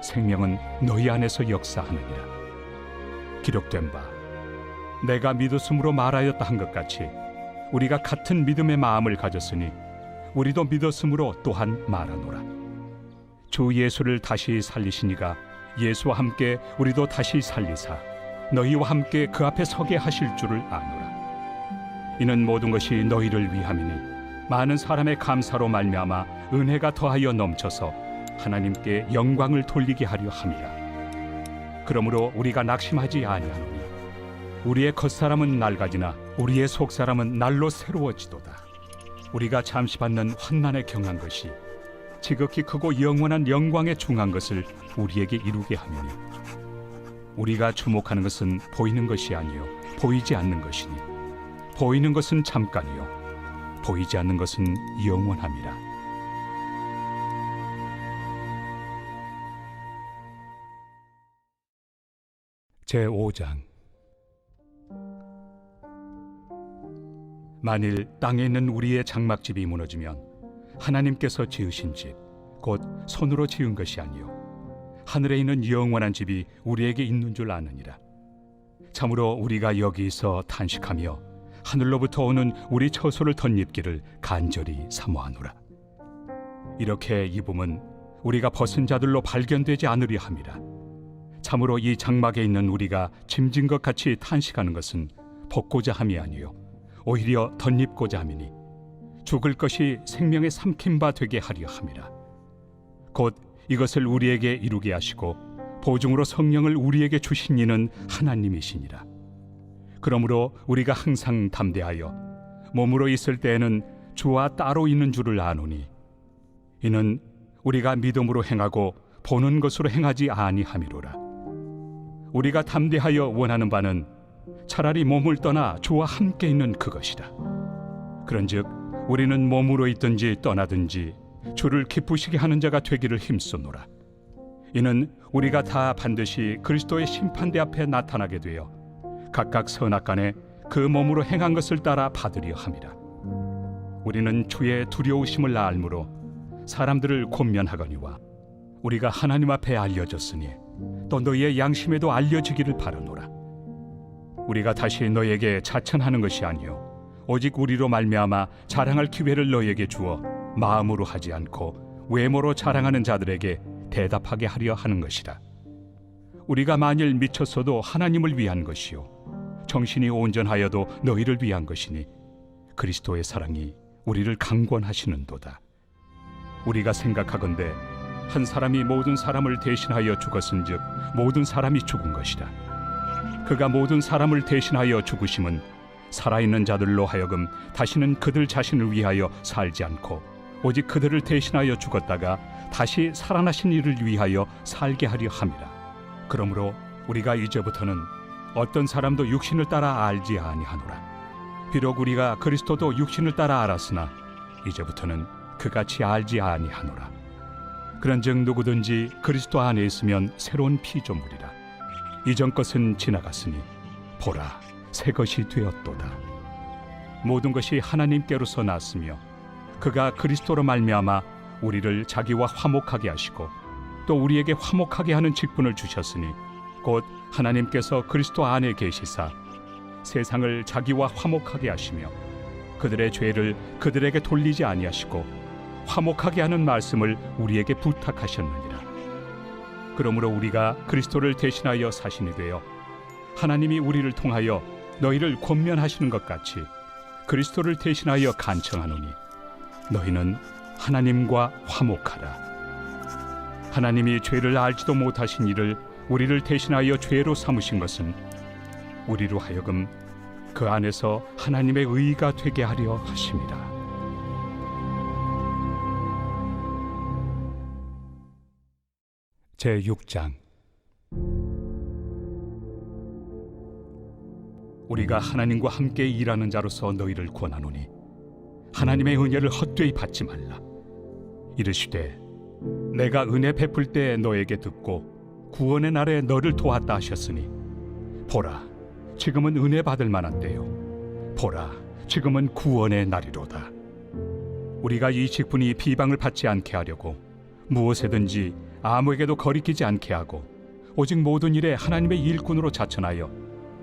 생명은 너희 안에서 역사하느니라. 기록된 바 내가 믿었으므로 말하였다 한 것 같이 우리가 같은 믿음의 마음을 가졌으니 우리도 믿었으므로 또한 말하노라. 주 예수를 다시 살리시니가 예수와 함께 우리도 다시 살리사 너희와 함께 그 앞에 서게 하실 줄을 아노라. 이는 모든 것이 너희를 위함이니 많은 사람의 감사로 말미암아 은혜가 더하여 넘쳐서 하나님께 영광을 돌리게 하려 함이라. 그러므로 우리가 낙심하지 아니하노니 우리의 겉사람은 낡아지나 우리의 속사람은 날로 새로워지도다. 우리가 잠시 받는 환난에 경한 것이 지극히 크고 영원한 영광에 중한 것을 우리에게 이루게 하느니 우리가 주목하는 것은 보이는 것이 아니요 보이지 않는 것이니 보이는 것은 잠깐이요 보이지 않는 것은 영원함이라. 제5장. 만일 땅에 있는 우리의 장막집이 무너지면 하나님께서 지으신 집 곧 손으로 지은 것이 아니요 하늘에 있는 영원한 집이 우리에게 있는 줄 아느니라. 참으로 우리가 여기서 탄식하며 하늘로부터 오는 우리 처소를 덧입기를 간절히 사모하노라. 이렇게 입음은 우리가 벗은 자들로 발견되지 않으려 함이라. 참으로 이 장막에 있는 우리가 짐진 것 같이 탄식하는 것은 벗고자 함이 아니요 오히려 덧입고자 함이니 죽을 것이 생명의 삼킨 바 되게 하려 함이라. 곧 이것을 우리에게 이루게 하시고 보증으로 성령을 우리에게 주신 이는 하나님이시니라. 그러므로 우리가 항상 담대하여 몸으로 있을 때에는 주와 따로 있는 줄을 아노니 이는 우리가 믿음으로 행하고 보는 것으로 행하지 아니함이로라. 우리가 담대하여 원하는 바는 차라리 몸을 떠나 주와 함께 있는 그것이라. 그런즉 우리는 몸으로 있든지 떠나든지 주를 기쁘시게 하는 자가 되기를 힘쓰노라. 이는 우리가 다 반드시 그리스도의 심판대 앞에 나타나게 되어 각각 선악간에 그 몸으로 행한 것을 따라 받으려 함이라. 우리는 주의 두려우심을 알므로 사람들을 권면하거니와 우리가 하나님 앞에 알려졌으니 또 너희의 양심에도 알려지기를 바라노라. 우리가 다시 너희에게 자천하는 것이 아니요 오직 우리로 말미암아 자랑할 기회를 너희에게 주어 마음으로 하지 않고 외모로 자랑하는 자들에게 대답하게 하려 하는 것이라. 우리가 만일 미쳤어도 하나님을 위한 것이요 정신이 온전하여도 너희를 위한 것이니 그리스도의 사랑이 우리를 강권하시는도다. 우리가 생각하건대 한 사람이 모든 사람을 대신하여 죽었은즉 모든 사람이 죽은 것이라. 그가 모든 사람을 대신하여 죽으심은 살아있는 자들로 하여금 다시는 그들 자신을 위하여 살지 않고 오직 그들을 대신하여 죽었다가 다시 살아나신 이를 위하여 살게 하려 함이라. 그러므로 우리가 이제부터는 어떤 사람도 육신을 따라 알지 아니하노라. 비록 우리가 그리스도도 육신을 따라 알았으나 이제부터는 그같이 알지 아니하노라. 그런즉 누구든지 그리스도 안에 있으면 새로운 피조물이라. 이전 것은 지나갔으니 보라 새 것이 되었도다. 모든 것이 하나님께로서 났으며 그가 그리스도로 말미암아 우리를 자기와 화목하게 하시고 또 우리에게 화목하게 하는 직분을 주셨으니 곧 하나님께서 그리스도 안에 계시사 세상을 자기와 화목하게 하시며 그들의 죄를 그들에게 돌리지 아니하시고 화목하게 하는 말씀을 우리에게 부탁하셨느니라. 그러므로 우리가 그리스도를 대신하여 사신이 되어 하나님이 우리를 통하여 너희를 권면하시는 것 같이 그리스도를 대신하여 간청하노니 너희는 하나님과 화목하라. 하나님이 죄를 알지도 못하신 이를 우리를 대신하여 죄로 삼으신 것은 우리로 하여금 그 안에서 하나님의 의가 되게 하려 하심이라. 제6장. 우리가 하나님과 함께 일하는 자로서 너희를 권하노니 하나님의 은혜를 헛되이 받지 말라. 이르시되 내가 은혜 베풀 때 너에게 듣고 구원의 날에 너를 도왔다 하셨으니 보라 지금은 은혜 받을 만한 때요 보라 지금은 구원의 날이로다. 우리가 이 직분이 비방을 받지 않게 하려고 무엇에든지 아무에게도 거리끼지 않게 하고 오직 모든 일에 하나님의 일꾼으로 자천하여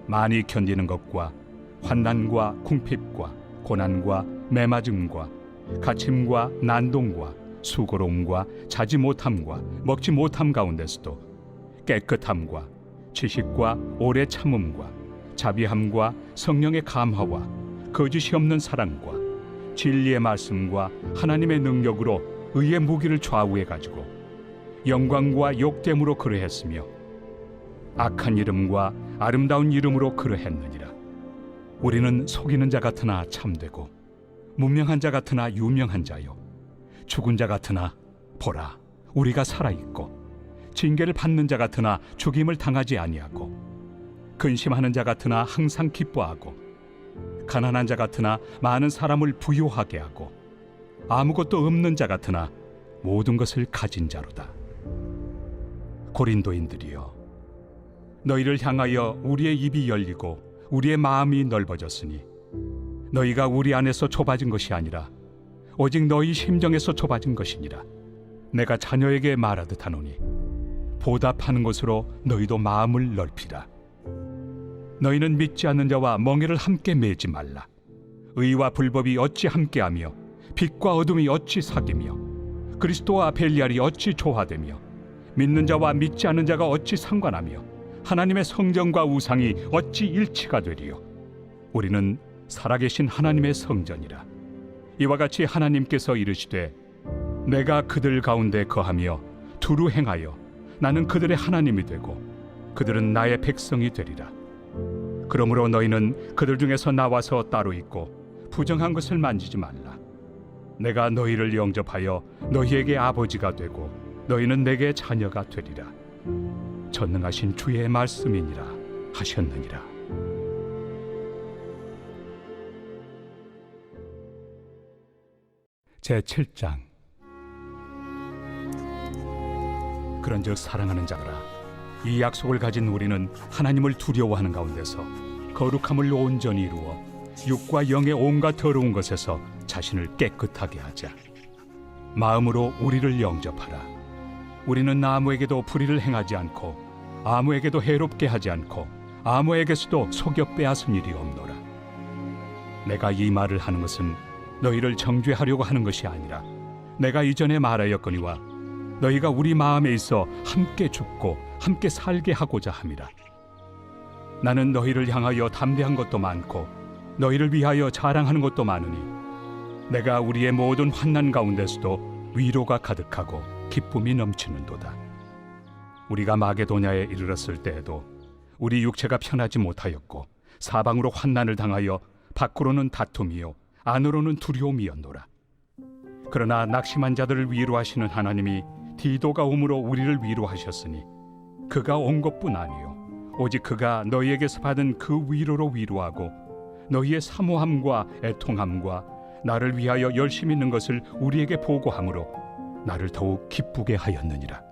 많이 견디는 것과 환난과 궁핍과 고난과 매맞음과 갇힘과 난동과 수고로움과 자지 못함과 먹지 못함 가운데서도 깨끗함과 지식과 오래 참음과 자비함과 성령의 감화와 거짓이 없는 사랑과 진리의 말씀과 하나님의 능력으로 의의 무기를 좌우해 가지고 영광과 욕됨으로 그러했으며 악한 이름과 아름다운 이름으로 그러했느니라. 우리는 속이는 자 같으나 참되고 무명한 자 같으나 유명한 자요 죽은 자 같으나 보라 우리가 살아있고 징계를 받는 자 같으나 죽임을 당하지 아니하고 근심하는 자 같으나 항상 기뻐하고 가난한 자 같으나 많은 사람을 부요하게 하고 아무것도 없는 자 같으나 모든 것을 가진 자로다. 고린도인들이여 너희를 향하여 우리의 입이 열리고 우리의 마음이 넓어졌으니 너희가 우리 안에서 좁아진 것이 아니라 오직 너희 심정에서 좁아진 것이니라. 내가 자녀에게 말하듯 하노니 보답하는 것으로 너희도 마음을 넓히라. 너희는 믿지 않는 자와 멍에를 함께 매지 말라. 의와 불법이 어찌 함께하며 빛과 어둠이 어찌 사귀며 그리스도와 벨리알이 어찌 조화되며 믿는 자와 믿지 않는 자가 어찌 상관하며 하나님의 성전과 우상이 어찌 일치가 되리요. 우리는 살아계신 하나님의 성전이라. 이와 같이 하나님께서 이르시되 내가 그들 가운데 거하며 두루 행하여 나는 그들의 하나님이 되고 그들은 나의 백성이 되리라. 그러므로 너희는 그들 중에서 나와서 따로 있고 부정한 것을 만지지 말라. 내가 너희를 영접하여 너희에게 아버지가 되고 너희는 내게 자녀가 되리라. 전능하신 주의 말씀이니라 하셨느니라. 제7장. 그런즉 사랑하는 자들아, 이 약속을 가진 우리는 하나님을 두려워하는 가운데서 거룩함을 온전히 이루어 육과 영의 온갖 더러운 것에서 자신을 깨끗하게 하자. 마음으로 우리를 영접하라. 우리는 아무에게도 불의를 행하지 않고 아무에게도 해롭게 하지 않고 아무에게서도 속여 빼앗은 일이 없노라. 내가 이 말을 하는 것은 너희를 정죄하려고 하는 것이 아니라 내가 이전에 말하였거니와 너희가 우리 마음에 있어 함께 죽고 함께 살게 하고자 함이라. 나는 너희를 향하여 담대한 것도 많고 너희를 위하여 자랑하는 것도 많으니 내가 우리의 모든 환난 가운데서도 위로가 가득하고 기쁨이 넘치는도다. 우리가 마게도냐에 이르렀을 때에도 우리 육체가 편하지 못하였고 사방으로 환난을 당하여 밖으로는 다툼이요 안으로는 두려움이었노라. 그러나 낙심한 자들을 위로하시는 하나님이 디도가 오므로 우리를 위로하셨으니 그가 온 것뿐 아니요 오직 그가 너희에게서 받은 그 위로로 위로하고 너희의 사모함과 애통함과 나를 위하여 열심히 있는 것을 우리에게 보고함으로 나를 더욱 기쁘게 하였느니라.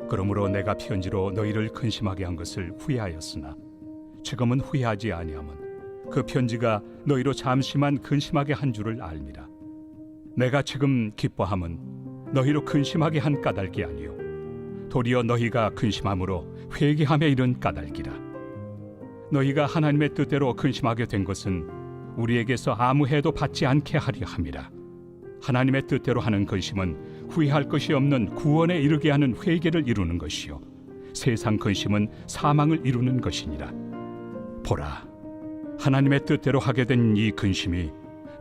그러므로 내가 편지로 너희를 근심하게 한 것을 후회하였으나 지금은 후회하지 아니함은 그 편지가 너희로 잠시만 근심하게 한 줄을 알미라. 내가 지금 기뻐함은 너희로 근심하게 한 까닭이 아니요 도리어 너희가 근심함으로 회개함에 이른 까닭이라. 너희가 하나님의 뜻대로 근심하게 된 것은 우리에게서 아무 해도 받지 않게 하려 함이라. 하나님의 뜻대로 하는 근심은 후회할 것이 없는 구원에 이르게 하는 회개를 이루는 것이요 세상 근심은 사망을 이루는 것이니라. 보라, 하나님의 뜻대로 하게 된 이 근심이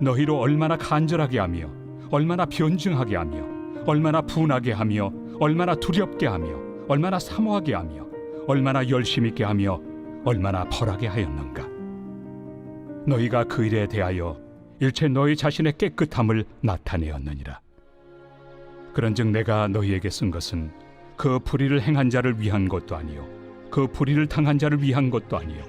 너희로 얼마나 간절하게 하며 얼마나 변증하게 하며 얼마나 분하게 하며 얼마나 두렵게 하며 얼마나 사모하게 하며 얼마나 열심 있게 하며 얼마나 벌하게 하였는가. 너희가 그 일에 대하여 일체 너희 자신의 깨끗함을 나타내었느니라. 그런즉 내가 너희에게 쓴 것은 그 불의를 행한 자를 위한 것도 아니요 그 불의를 당한 자를 위한 것도 아니요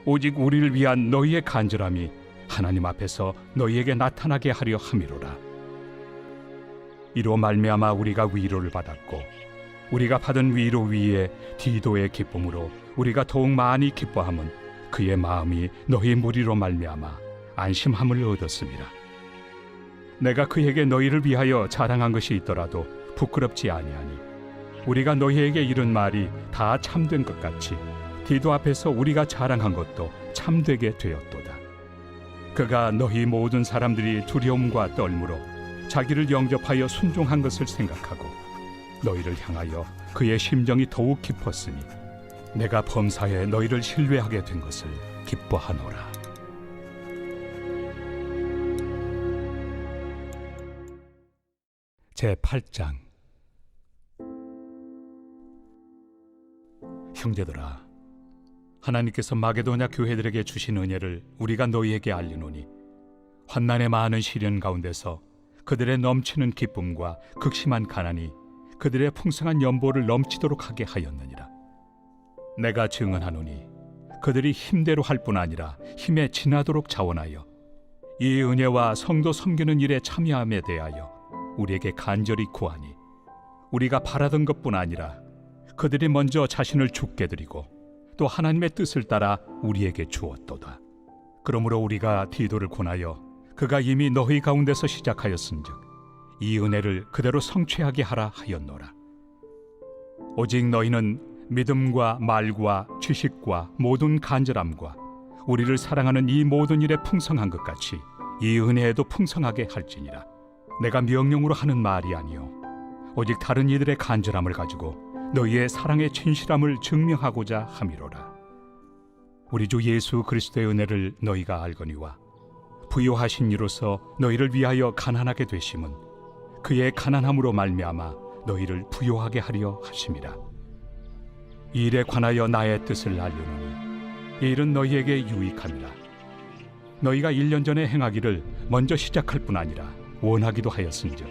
오직 우리를 위한 너희의 간절함이 하나님 앞에서 너희에게 나타나게 하려 함이로라. 이로 말미암아 우리가 위로를 받았고 우리가 받은 위로 위에 디도의 기쁨으로 우리가 더욱 많이 기뻐함은 그의 마음이 너희 무리로 말미암아 안심함을 얻었음이라. 내가 그에게 너희를 위하여 자랑한 것이 있더라도 부끄럽지 아니하니 우리가 너희에게 이른 말이 다 참된 것 같이 디도 앞에서 우리가 자랑한 것도 참되게 되었도다. 그가 너희 모든 사람들이 두려움과 떨므로 자기를 영접하여 순종한 것을 생각하고 너희를 향하여 그의 심정이 더욱 깊었으니 내가 범사에 너희를 신뢰하게 된 것을 기뻐하노라. 제8장. 형제들아, 하나님께서 마게도냐 교회들에게 주신 은혜를 우리가 너희에게 알리노니 환난의 많은 시련 가운데서 그들의 넘치는 기쁨과 극심한 가난이 그들의 풍성한 연보를 넘치도록 하게 하였느니라. 내가 증언하노니 그들이 힘대로 할 뿐 아니라 힘에 지나도록 자원하여 이 은혜와 성도 섬기는 일에 참여함에 대하여 우리에게 간절히 구하니 우리가 바라던 것뿐 아니라 그들이 먼저 자신을 주께 드리고 또 하나님의 뜻을 따라 우리에게 주었도다. 그러므로 우리가 디도를 권하여 그가 이미 너희 가운데서 시작하였은즉 이 은혜를 그대로 성취하게 하라 하였노라. 오직 너희는 믿음과 말과 지식과 모든 간절함과 우리를 사랑하는 이 모든 일에 풍성한 것 같이 이 은혜에도 풍성하게 할지니라. 내가 명령으로 하는 말이 아니요 오직 다른 이들의 간절함을 가지고 너희의 사랑의 진실함을 증명하고자 함이로라. 우리 주 예수 그리스도의 은혜를 너희가 알거니와 부요하신 이로서 너희를 위하여 가난하게 되심은 그의 가난함으로 말미암아 너희를 부요하게 하려 하심이라. 이 일에 관하여 나의 뜻을 알려노니 이 일은 너희에게 유익함이라. 너희가 1년 전에 행하기를 먼저 시작할 뿐 아니라 원하기도 하였은즉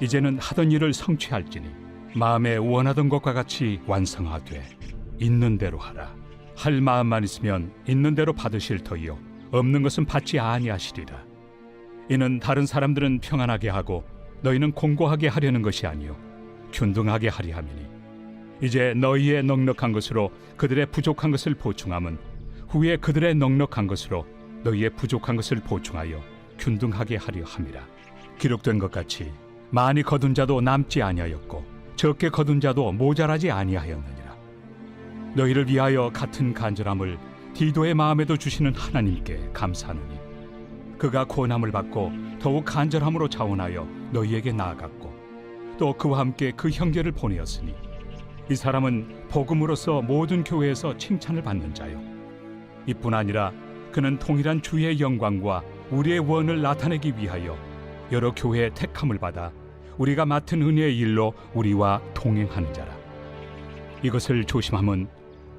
이제는 하던 일을 성취할지니 마음에 원하던 것과 같이 완성하되 있는 대로 하라. 할 마음만 있으면 있는 대로 받으실 터이요 없는 것은 받지 아니하시리라. 이는 다른 사람들은 평안하게 하고 너희는 공고하게 하려는 것이 아니요 균등하게 하리 함이니 이제 너희의 넉넉한 것으로 그들의 부족한 것을 보충함은 후에 그들의 넉넉한 것으로 너희의 부족한 것을 보충하여 균등하게 하려 함이라. 기록된 것 같이 많이 거둔 자도 남지 아니하였고 적게 거둔 자도 모자라지 아니하였느니라. 너희를 위하여 같은 간절함을 디도의 마음에도 주시는 하나님께 감사하노니 그가 고난을 받고 더욱 간절함으로 자원하여 너희에게 나아갔고 또 그와 함께 그 형제를 보내었으니 이 사람은 복음으로서 모든 교회에서 칭찬을 받는 자요 이뿐 아니라 그는 동일한 주의 영광과 우리의 원을 나타내기 위하여 여러 교회의 택함을 받아 우리가 맡은 은혜의 일로 우리와 동행하는 자라. 이것을 조심함은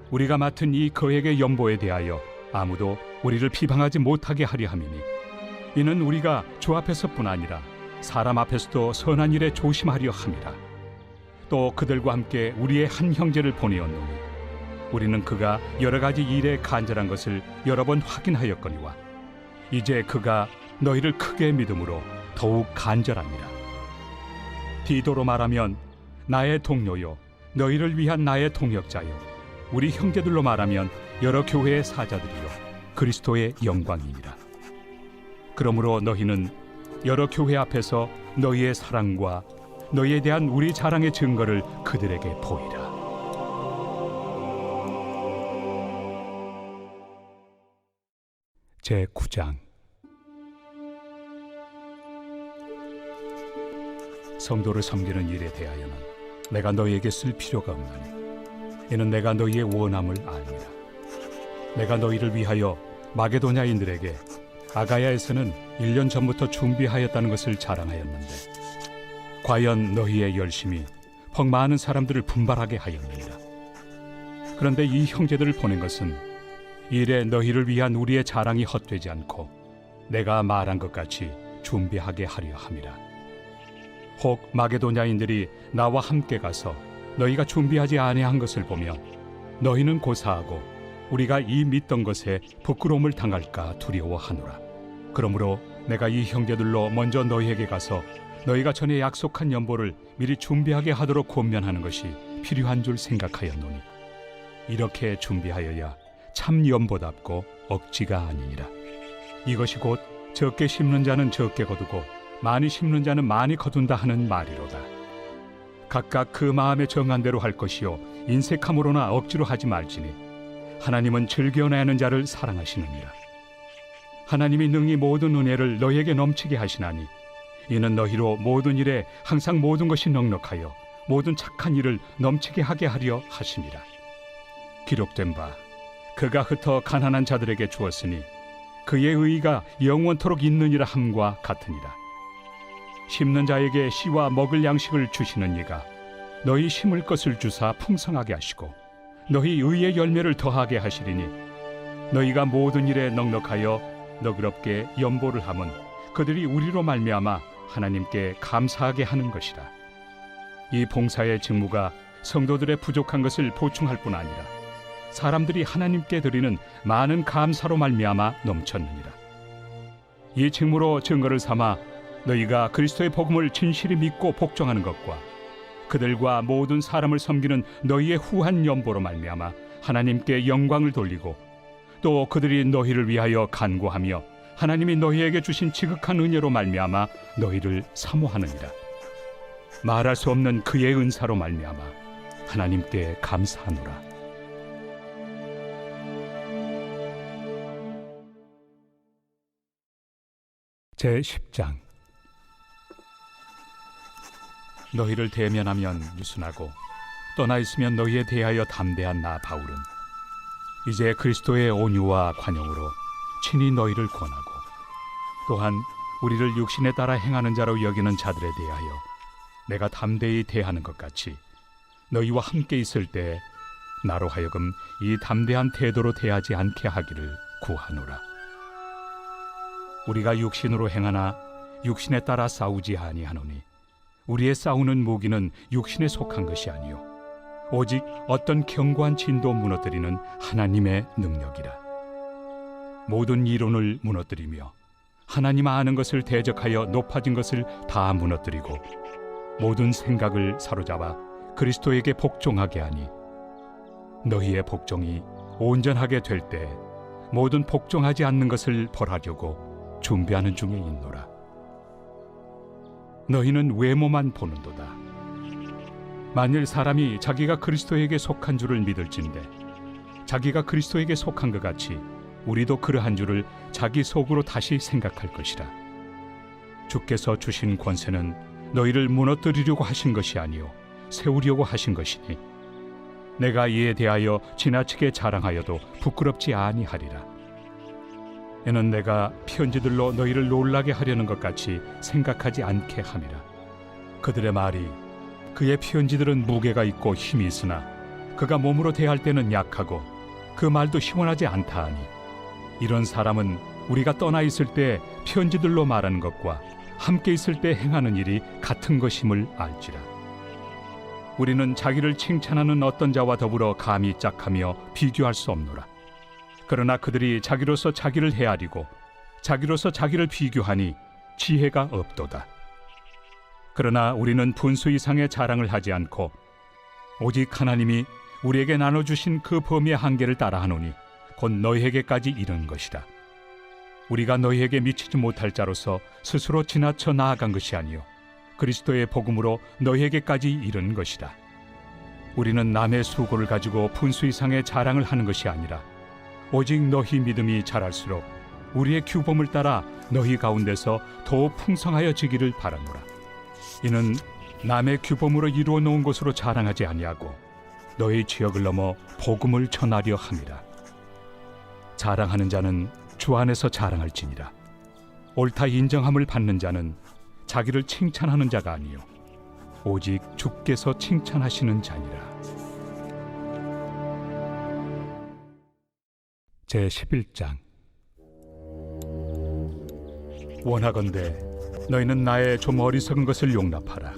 우리가 맡은 이 거액의 연보에 대하여 아무도 우리를 비방하지 못하게 하려 함이니 이는 우리가 주 앞에서뿐 아니라 사람 앞에서도 선한 일에 조심하려 함이라. 또 그들과 함께 우리의 한 형제를 보내었노니 우리는 그가 여러 가지 일에 간절한 것을 여러 번 확인하였거니와 이제 그가 너희를 크게 믿음으로 더욱 간절합니다. 디도로 말하면 나의 동료요 너희를 위한 나의 동역자요 우리 형제들로 말하면 여러 교회의 사자들이요 그리스도의 영광이니라. 그러므로 너희는 여러 교회 앞에서 너희의 사랑과 너희에 대한 우리 자랑의 증거를 그들에게 보이라. 제9장. 성도를 섬기는 일에 대하여는 내가 너희에게 쓸 필요가 없나니 이는 내가 너희의 원함을 압니다. 내가 너희를 위하여 마게도냐인들에게 아가야에서는 1년 전부터 준비하였다는 것을 자랑하였는데 과연 너희의 열심이 퍽 많은 사람들을 분발하게 하였느니라. 그런데 이 형제들을 보낸 것은 이래 너희를 위한 우리의 자랑이 헛되지 않고 내가 말한 것 같이 준비하게 하려 함이라. 혹 마게도냐인들이 나와 함께 가서 너희가 준비하지 아니한 것을 보며 너희는 고사하고 우리가 이 믿던 것에 부끄러움을 당할까 두려워하노라. 그러므로 내가 이 형제들로 먼저 너희에게 가서 너희가 전에 약속한 연보를 미리 준비하게 하도록 권면하는 것이 필요한 줄 생각하였노니 이렇게 준비하여야 참 연보답고 억지가 아니니라. 이것이 곧 적게 심는 자는 적게 거두고 많이 심는 자는 많이 거둔다 하는 말이로다. 각각 그 마음에 정한 대로 할 것이요 인색함으로나 억지로 하지 말지니 하나님은 즐겨내는 자를 사랑하시느니라. 하나님이 능히 모든 은혜를 너희에게 넘치게 하시나니 이는 너희로 모든 일에 항상 모든 것이 넉넉하여 모든 착한 일을 넘치게 하게 하려 하심이라. 기록된 바 그가 흩어 가난한 자들에게 주었으니 그의 의의가 영원토록 있느니라 함과 같으니라. 심는 자에게 씨와 먹을 양식을 주시는 이가 너희 심을 것을 주사 풍성하게 하시고 너희 의의 열매를 더하게 하시리니 너희가 모든 일에 넉넉하여 너그럽게 연보를 함은 그들이 우리로 말미암아 하나님께 감사하게 하는 것이라. 이 봉사의 직무가 성도들의 부족한 것을 보충할 뿐 아니라 사람들이 하나님께 드리는 많은 감사로 말미암아 넘쳤느니라. 이 직무로 증거를 삼아 너희가 그리스도의 복음을 진실히 믿고 복종하는 것과 그들과 모든 사람을 섬기는 너희의 후한 연보로 말미암아 하나님께 영광을 돌리고 또 그들이 너희를 위하여 간구하며 하나님이 너희에게 주신 지극한 은혜로 말미암아 너희를 사모하느니라. 말할 수 없는 그의 은사로 말미암아 하나님께 감사하노라. 제10장. 너희를 대면하면 유순하고 떠나 있으면 너희에 대하여 담대한 나 바울은 이제 그리스도의 온유와 관용으로 친히 너희를 권하고 또한 우리를 육신에 따라 행하는 자로 여기는 자들에 대하여 내가 담대히 대하는 것 같이 너희와 함께 있을 때 나로 하여금 이 담대한 태도로 대하지 않게 하기를 구하노라. 우리가 육신으로 행하나 육신에 따라 싸우지 아니하노니 우리의 싸우는 무기는 육신에 속한 것이 아니요 오직 어떤 견고한 진도 무너뜨리는 하나님의 능력이라. 모든 이론을 무너뜨리며 하나님 아는 것을 대적하여 높아진 것을 다 무너뜨리고 모든 생각을 사로잡아 그리스도에게 복종하게 하니 너희의 복종이 온전하게 될 때 모든 복종하지 않는 것을 벌하려고 준비하는 중에 있노라. 너희는 외모만 보는도다. 만일 사람이 자기가 그리스도에게 속한 줄을 믿을진대 자기가 그리스도에게 속한 것 같이 우리도 그러한 줄을 자기 속으로 다시 생각할 것이라. 주께서 주신 권세는 너희를 무너뜨리려고 하신 것이 아니요 세우려고 하신 것이니 내가 이에 대하여 지나치게 자랑하여도 부끄럽지 아니하리라. 이는 내가 편지들로 너희를 놀라게 하려는 것 같이 생각하지 않게 함이라. 그들의 말이 그의 편지들은 무게가 있고 힘이 있으나 그가 몸으로 대할 때는 약하고 그 말도 시원하지 않다 하니 이런 사람은 우리가 떠나 있을 때 편지들로 말하는 것과 함께 있을 때 행하는 일이 같은 것임을 알지라. 우리는 자기를 칭찬하는 어떤 자와 더불어 감히 짝하며 비교할 수 없노라. 그러나 그들이 자기로서 자기를 헤아리고 자기로서 자기를 비교하니 지혜가 없도다. 그러나 우리는 분수 이상의 자랑을 하지 않고 오직 하나님이 우리에게 나눠주신 그 범위의 한계를 따라하노니 곧 너희에게까지 이른 것이다. 우리가 너희에게 미치지 못할 자로서 스스로 지나쳐 나아간 것이 아니요 그리스도의 복음으로 너희에게까지 이른 것이다. 우리는 남의 수고를 가지고 분수 이상의 자랑을 하는 것이 아니라 오직 너희 믿음이 자랄수록 우리의 규범을 따라 너희 가운데서 더욱 풍성하여지기를 바라노라. 이는 남의 규범으로 이루어 놓은 것으로 자랑하지 아니하고 너희 지역을 넘어 복음을 전하려 함이라. 자랑하는 자는 주 안에서 자랑할지니라. 옳다 인정함을 받는 자는 자기를 칭찬하는 자가 아니요 오직 주께서 칭찬하시는 자니라. 제11장. 원하건대 너희는 나의 좀 어리석은 것을 용납하라.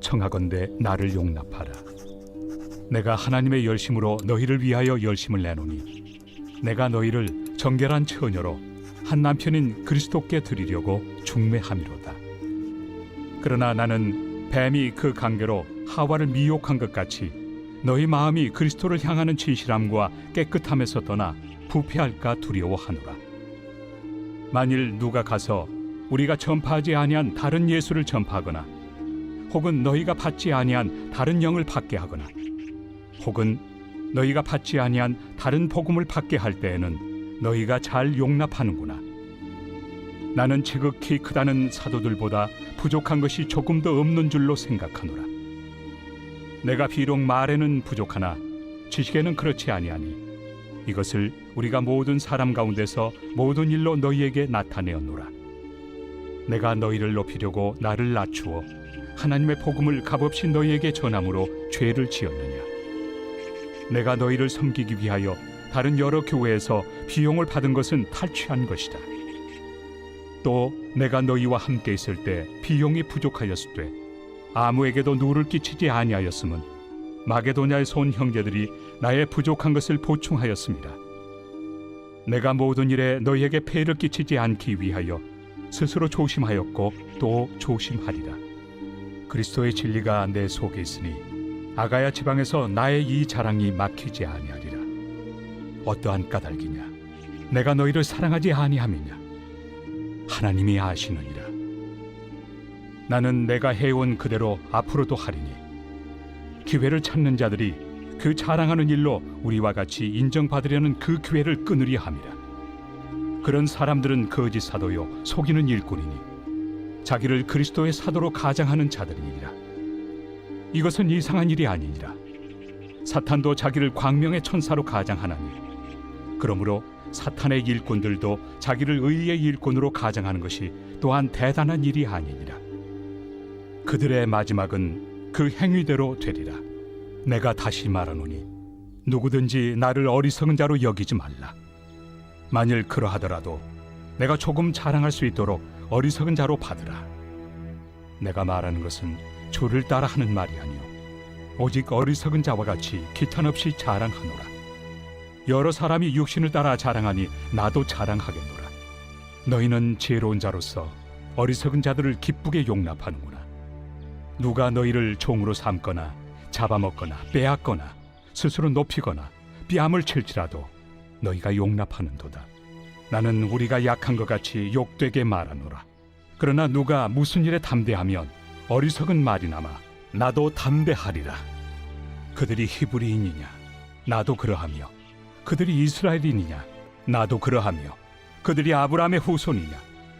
청하건대 나를 용납하라. 내가 하나님의 열심으로 너희를 위하여 열심을 내노니 내가 너희를 정결한 처녀로 한 남편인 그리스도께 드리려고 중매함이로다. 그러나 나는 뱀이 그 관계로 하와를 미혹한 것 같이 너희 마음이 그리스도를 향하는 진실함과 깨끗함에서 떠나 부패할까 두려워하노라. 만일 누가 가서 우리가 전파하지 아니한 다른 예수를 전파하거나 혹은 너희가 받지 아니한 다른 영을 받게 하거나 혹은 너희가 받지 아니한 다른 복음을 받게 할 때에는 너희가 잘 용납하는구나. 나는 지극히 크다는 사도들보다 부족한 것이 조금도 없는 줄로 생각하노라. 내가 비록 말에는 부족하나 지식에는 그렇지 아니하니 이것을 우리가 모든 사람 가운데서 모든 일로 너희에게 나타내었노라. 내가 너희를 높이려고 나를 낮추어 하나님의 복음을 값없이 너희에게 전함으로 죄를 지었느냐. 내가 너희를 섬기기 위하여 다른 여러 교회에서 비용을 받은 것은 탈취한 것이다. 또 내가 너희와 함께 있을 때 비용이 부족하였을 때 아무에게도 누를 끼치지 아니하였음은 마게도냐에서 온 형제들이 나의 부족한 것을 보충하였습니다. 내가 모든 일에 너희에게 폐를 끼치지 않기 위하여 스스로 조심하였고 또 조심하리라. 그리스도의 진리가 내 속에 있으니 아가야 지방에서 나의 이 자랑이 막히지 아니하리라. 어떠한 까닭이냐? 내가 너희를 사랑하지 아니함이냐? 하나님이 아시느니라. 나는 내가 해온 그대로 앞으로도 하리니 기회를 찾는 자들이 그 자랑하는 일로 우리와 같이 인정받으려는 그 기회를 끊으려 함이라. 그런 사람들은 거짓 사도요 속이는 일꾼이니 자기를 그리스도의 사도로 가장하는 자들이니라. 이것은 이상한 일이 아니니라. 사탄도 자기를 광명의 천사로 가장하나니 그러므로 사탄의 일꾼들도 자기를 의의 일꾼으로 가장하는 것이 또한 대단한 일이 아니니라. 그들의 마지막은 그 행위대로 되리라. 내가 다시 말하노니 누구든지 나를 어리석은 자로 여기지 말라. 만일 그러하더라도 내가 조금 자랑할 수 있도록 어리석은 자로 받으라. 내가 말하는 것은 주를 따라 하는 말이 아니요 오직 어리석은 자와 같이 기탄 없이 자랑하노라. 여러 사람이 육신을 따라 자랑하니 나도 자랑하겠노라. 너희는 지혜로운 자로서 어리석은 자들을 기쁘게 용납하는구나. 누가 너희를 종으로 삼거나 잡아먹거나 빼앗거나 스스로 높이거나 뺨을 칠지라도 너희가 용납하는도다. 나는 우리가 약한 것 같이 욕되게 말하노라. 그러나 누가 무슨 일에 담대하면 어리석은 말이나마 나도 담대하리라. 그들이 히브리인이냐 나도 그러하며 그들이 이스라엘인이냐 나도 그러하며 그들이 아브라함의 후손이냐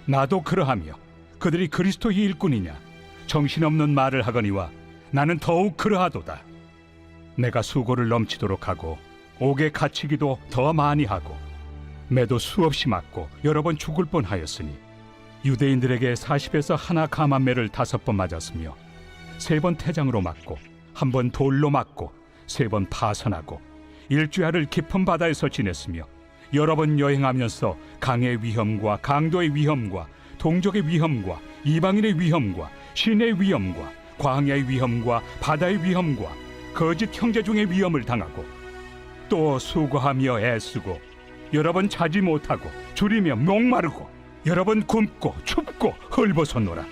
나도 그러하며 그들이 그리스도의 일꾼이냐 정신없는 말을 하거니와 나는 더욱 그러하도다. 내가 수고를 넘치도록 하고 옥에 갇히기도 더 많이 하고 매도 수없이 맞고 여러 번 죽을 뻔하였으니 유대인들에게 40에서 하나 감한매를 5번 맞았으며 3번 태장으로 맞고 1번 돌로 맞고 3번 파선하고 일주야를 깊은 바다에서 지냈으며 여러 번 여행하면서 강의 위험과 강도의 위험과 동족의 위험과 이방인의 위험과 신의 위험과 광야의 위험과 바다의 위험과 거짓 형제 중의 위험을 당하고 또 수고하며 애쓰고 여러 번 자지 못하고 줄이며 목마르고 여러 번 굶고 춥고 헐벗었노라.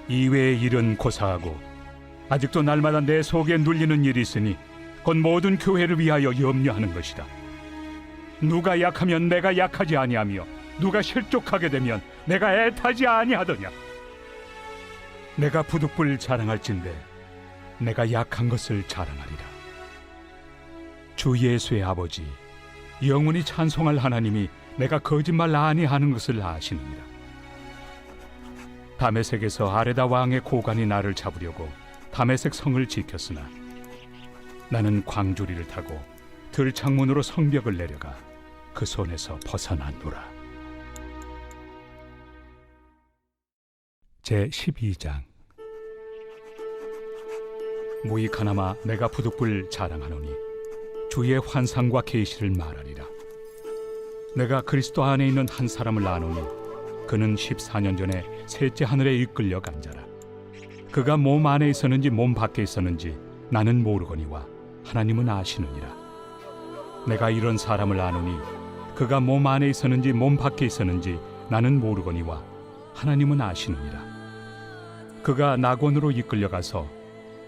이외의 일은 고사하고 아직도 날마다 내 속에 눌리는 일이 있으니 곧 모든 교회를 위하여 염려하는 것이다. 누가 약하면 내가 약하지 아니하며 누가 실족하게 되면 내가 애타지 아니하더냐. 내가 부득불 자랑할진대 내가 약한 것을 자랑하리라. 주 예수의 아버지 영원히 찬송할 하나님이 내가 거짓말 아니하는 것을 아시느니라. 다메섹에서 아레다 왕의 고관이 나를 잡으려고 다메섹 성을 지켰으나 나는 광주리를 타고 들창문으로 성벽을 내려가 그 손에서 벗어났노라. 제12장. 무익하나마 내가 부득불 자랑하노니 주의 환상과 계시를 말하리라. 내가 그리스도 안에 있는 한 사람을 아노니 그는 14년 전에 셋째 하늘에 이끌려 간 자라. 그가 몸 안에 있었는지 몸 밖에 있었는지 나는 모르거니와 하나님은 아시느니라. 내가 이런 사람을 아노니 그가 몸 안에 있었는지 몸 밖에 있었는지 나는 모르거니와 하나님은 아시느니라. 그가 낙원으로 이끌려가서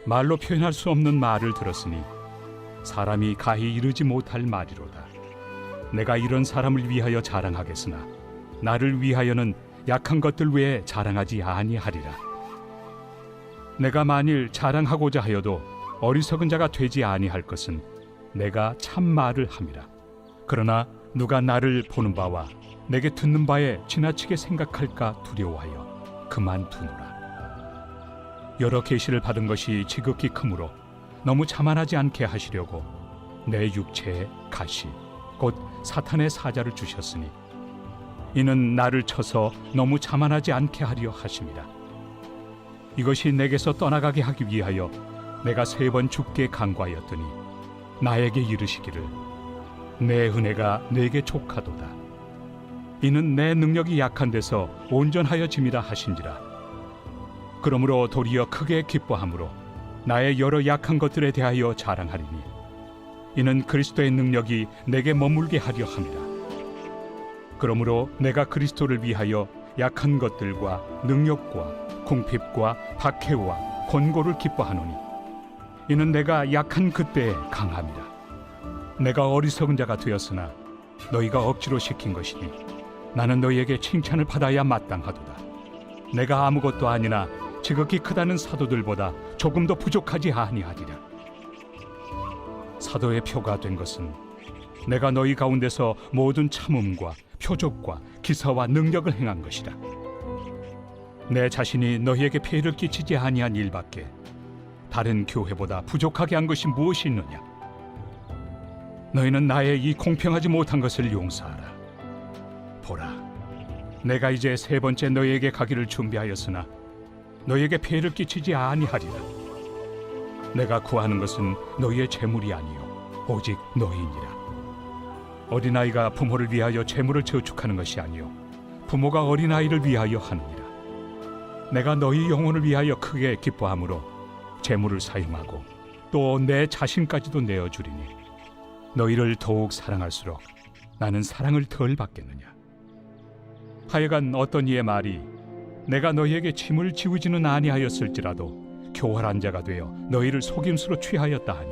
말로 표현할 수 없는 말을 들었으니 사람이 가히 이르지 못할 말이로다. 내가 이런 사람을 위하여 자랑하겠으나 나를 위하여는 약한 것들 외에 자랑하지 아니하리라. 내가 만일 자랑하고자 하여도 어리석은 자가 되지 아니할 것은 내가 참 말을 함이라. 그러나 누가 나를 보는 바와 내게 듣는 바에 지나치게 생각할까 두려워하여 그만두노라. 여러 계시를 받은 것이 지극히 크므로 너무 자만하지 않게 하시려고 내 육체에 가시 곧 사탄의 사자를 주셨으니 이는 나를 쳐서 너무 자만하지 않게 하려 하심이라. 이것이 내게서 떠나가게 하기 위하여 내가 3번 죽게 간구하였더니 나에게 이르시기를 내 은혜가 내게 족하도다. 이는 내 능력이 약한 데서 온전하여 짐이라 하신지라. 그러므로 도리어 크게 기뻐함으로 나의 여러 약한 것들에 대하여 자랑하리니 이는 그리스도의 능력이 내게 머물게 하려 함이라. 그러므로 내가 그리스도를 위하여 약한 것들과 능력과 궁핍과 박해와 권고를 기뻐하노니 이는 내가 약한 그때에 강함이라. 내가 어리석은 자가 되었으나 너희가 억지로 시킨 것이니 나는 너희에게 칭찬을 받아야 마땅하도다. 내가 아무것도 아니나 지극히 크다는 사도들보다 조금 더 부족하지 아니하리라. 사도의 표가 된 것은 내가 너희 가운데서 모든 참음과 표적과 기사와 능력을 행한 것이라. 내 자신이 너희에게 폐해를 끼치지 아니한 일밖에 다른 교회보다 부족하게 한 것이 무엇이 있느냐. 너희는 나의 이 공평하지 못한 것을 용서하라. 보라, 내가 이제 3번째 너희에게 가기를 준비하였으나 너희에게 폐를 끼치지 아니하리라. 내가 구하는 것은 너희의 재물이 아니요 오직 너희니라. 어린아이가 부모를 위하여 재물을 저축하는 것이 아니요 부모가 어린아이를 위하여 하느니라. 내가 너희 영혼을 위하여 크게 기뻐함으로 재물을 사용하고 또 내 자신까지도 내어주리니 너희를 더욱 사랑할수록 나는 사랑을 덜 받겠느냐. 하여간 어떤 이의 말이 내가 너희에게 짐을 지우지는 아니하였을지라도 교활한 자가 되어 너희를 속임수로 취하였다 하니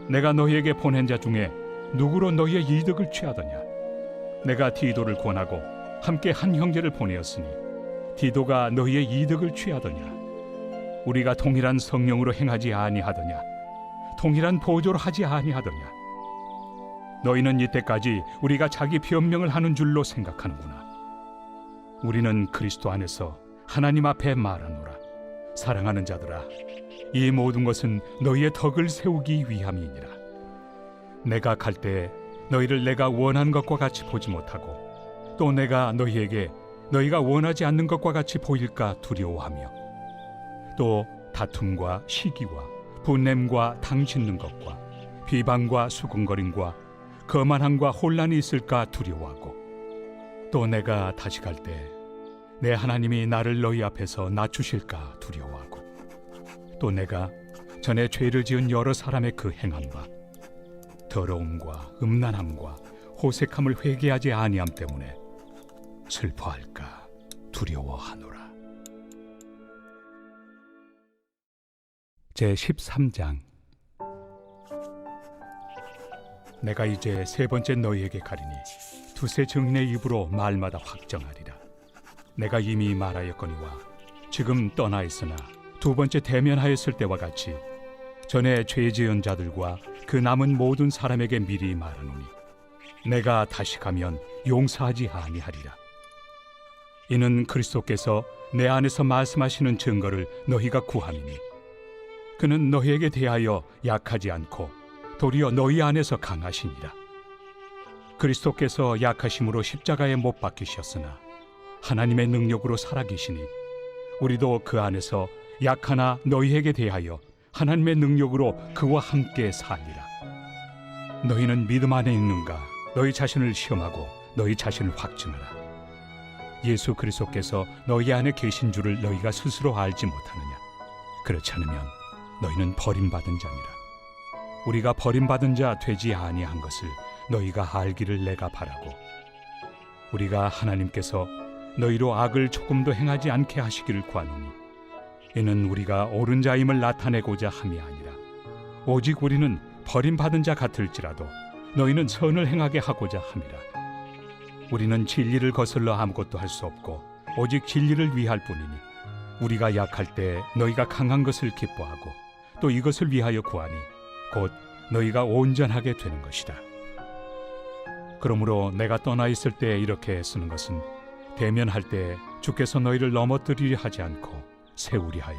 내가 너희에게 보낸 자 중에 누구로 너희의 이득을 취하더냐. 내가 디도를 권하고 함께 한 형제를 보내었으니 디도가 너희의 이득을 취하더냐. 우리가 동일한 성령으로 행하지 아니하더냐. 동일한 보조로 하지 아니하더냐. 너희는 이때까지 우리가 자기 변명을 하는 줄로 생각하는구나. 우리는 그리스도 안에서 하나님 앞에 말하노라. 사랑하는 자들아, 이 모든 것은 너희의 덕을 세우기 위함이니라. 내가 갈 때 너희를 내가 원하는 것과 같이 보지 못하고 또 내가 너희에게 너희가 원하지 않는 것과 같이 보일까 두려워하며 또 다툼과 시기와 분냄과 당 짖는 것과 비방과 수군거림과 거만함과 혼란이 있을까 두려워하고 또 내가 다시 갈 때 내 하나님이 나를 너희 앞에서 낮추실까 두려워하고 또 내가 전에 죄를 지은 여러 사람의 그 행함과 더러움과 음란함과 호색함을 회개하지 아니함 때문에 슬퍼할까 두려워하노라. 제13장. 내가 이제 세 번째 너희에게 가리니 두세 증인의 입으로 말마다 확정하리라. 내가 이미 말하였거니와 지금 떠나 있으나 두 번째 대면하였을 때와 같이 전에 죄 지은 자들과 그 남은 모든 사람에게 미리 말하노니 내가 다시 가면 용서하지 아니하리라. 이는 그리스도께서 내 안에서 말씀하시는 증거를 너희가 구함이니 그는 너희에게 대하여 약하지 않고 도리어 너희 안에서 강하시니라. 그리스도께서 약하심으로 십자가에 못 박히셨으나 하나님의 능력으로 살아계시니 우리도 그 안에서 약하나 너희에게 대하여 하나님의 능력으로 그와 함께 살리라. 너희는 믿음 안에 있는가? 너희 자신을 시험하고 너희 자신을 확증하라. 예수 그리스도께서 너희 안에 계신 줄을 너희가 스스로 알지 못하느냐? 그렇지 않으면 너희는 버림받은 자니라. 우리가 버림받은 자 되지 아니한 것을 너희가 알기를 내가 바라고 우리가 하나님께서 너희로 악을 조금도 행하지 않게 하시기를 구하노니 이는 우리가 옳은 자임을 나타내고자 함이 아니라 오직 우리는 버림받은 자 같을지라도 너희는 선을 행하게 하고자 함이라. 우리는 진리를 거슬러 아무것도 할 수 없고 오직 진리를 위할 뿐이니 우리가 약할 때 너희가 강한 것을 기뻐하고 또 이것을 위하여 구하니 곧 너희가 온전하게 되는 것이다. 그러므로 내가 떠나 있을 때 이렇게 쓰는 것은 대면할 때 주께서 너희를 넘어뜨리려 하지 않고 세우리 하여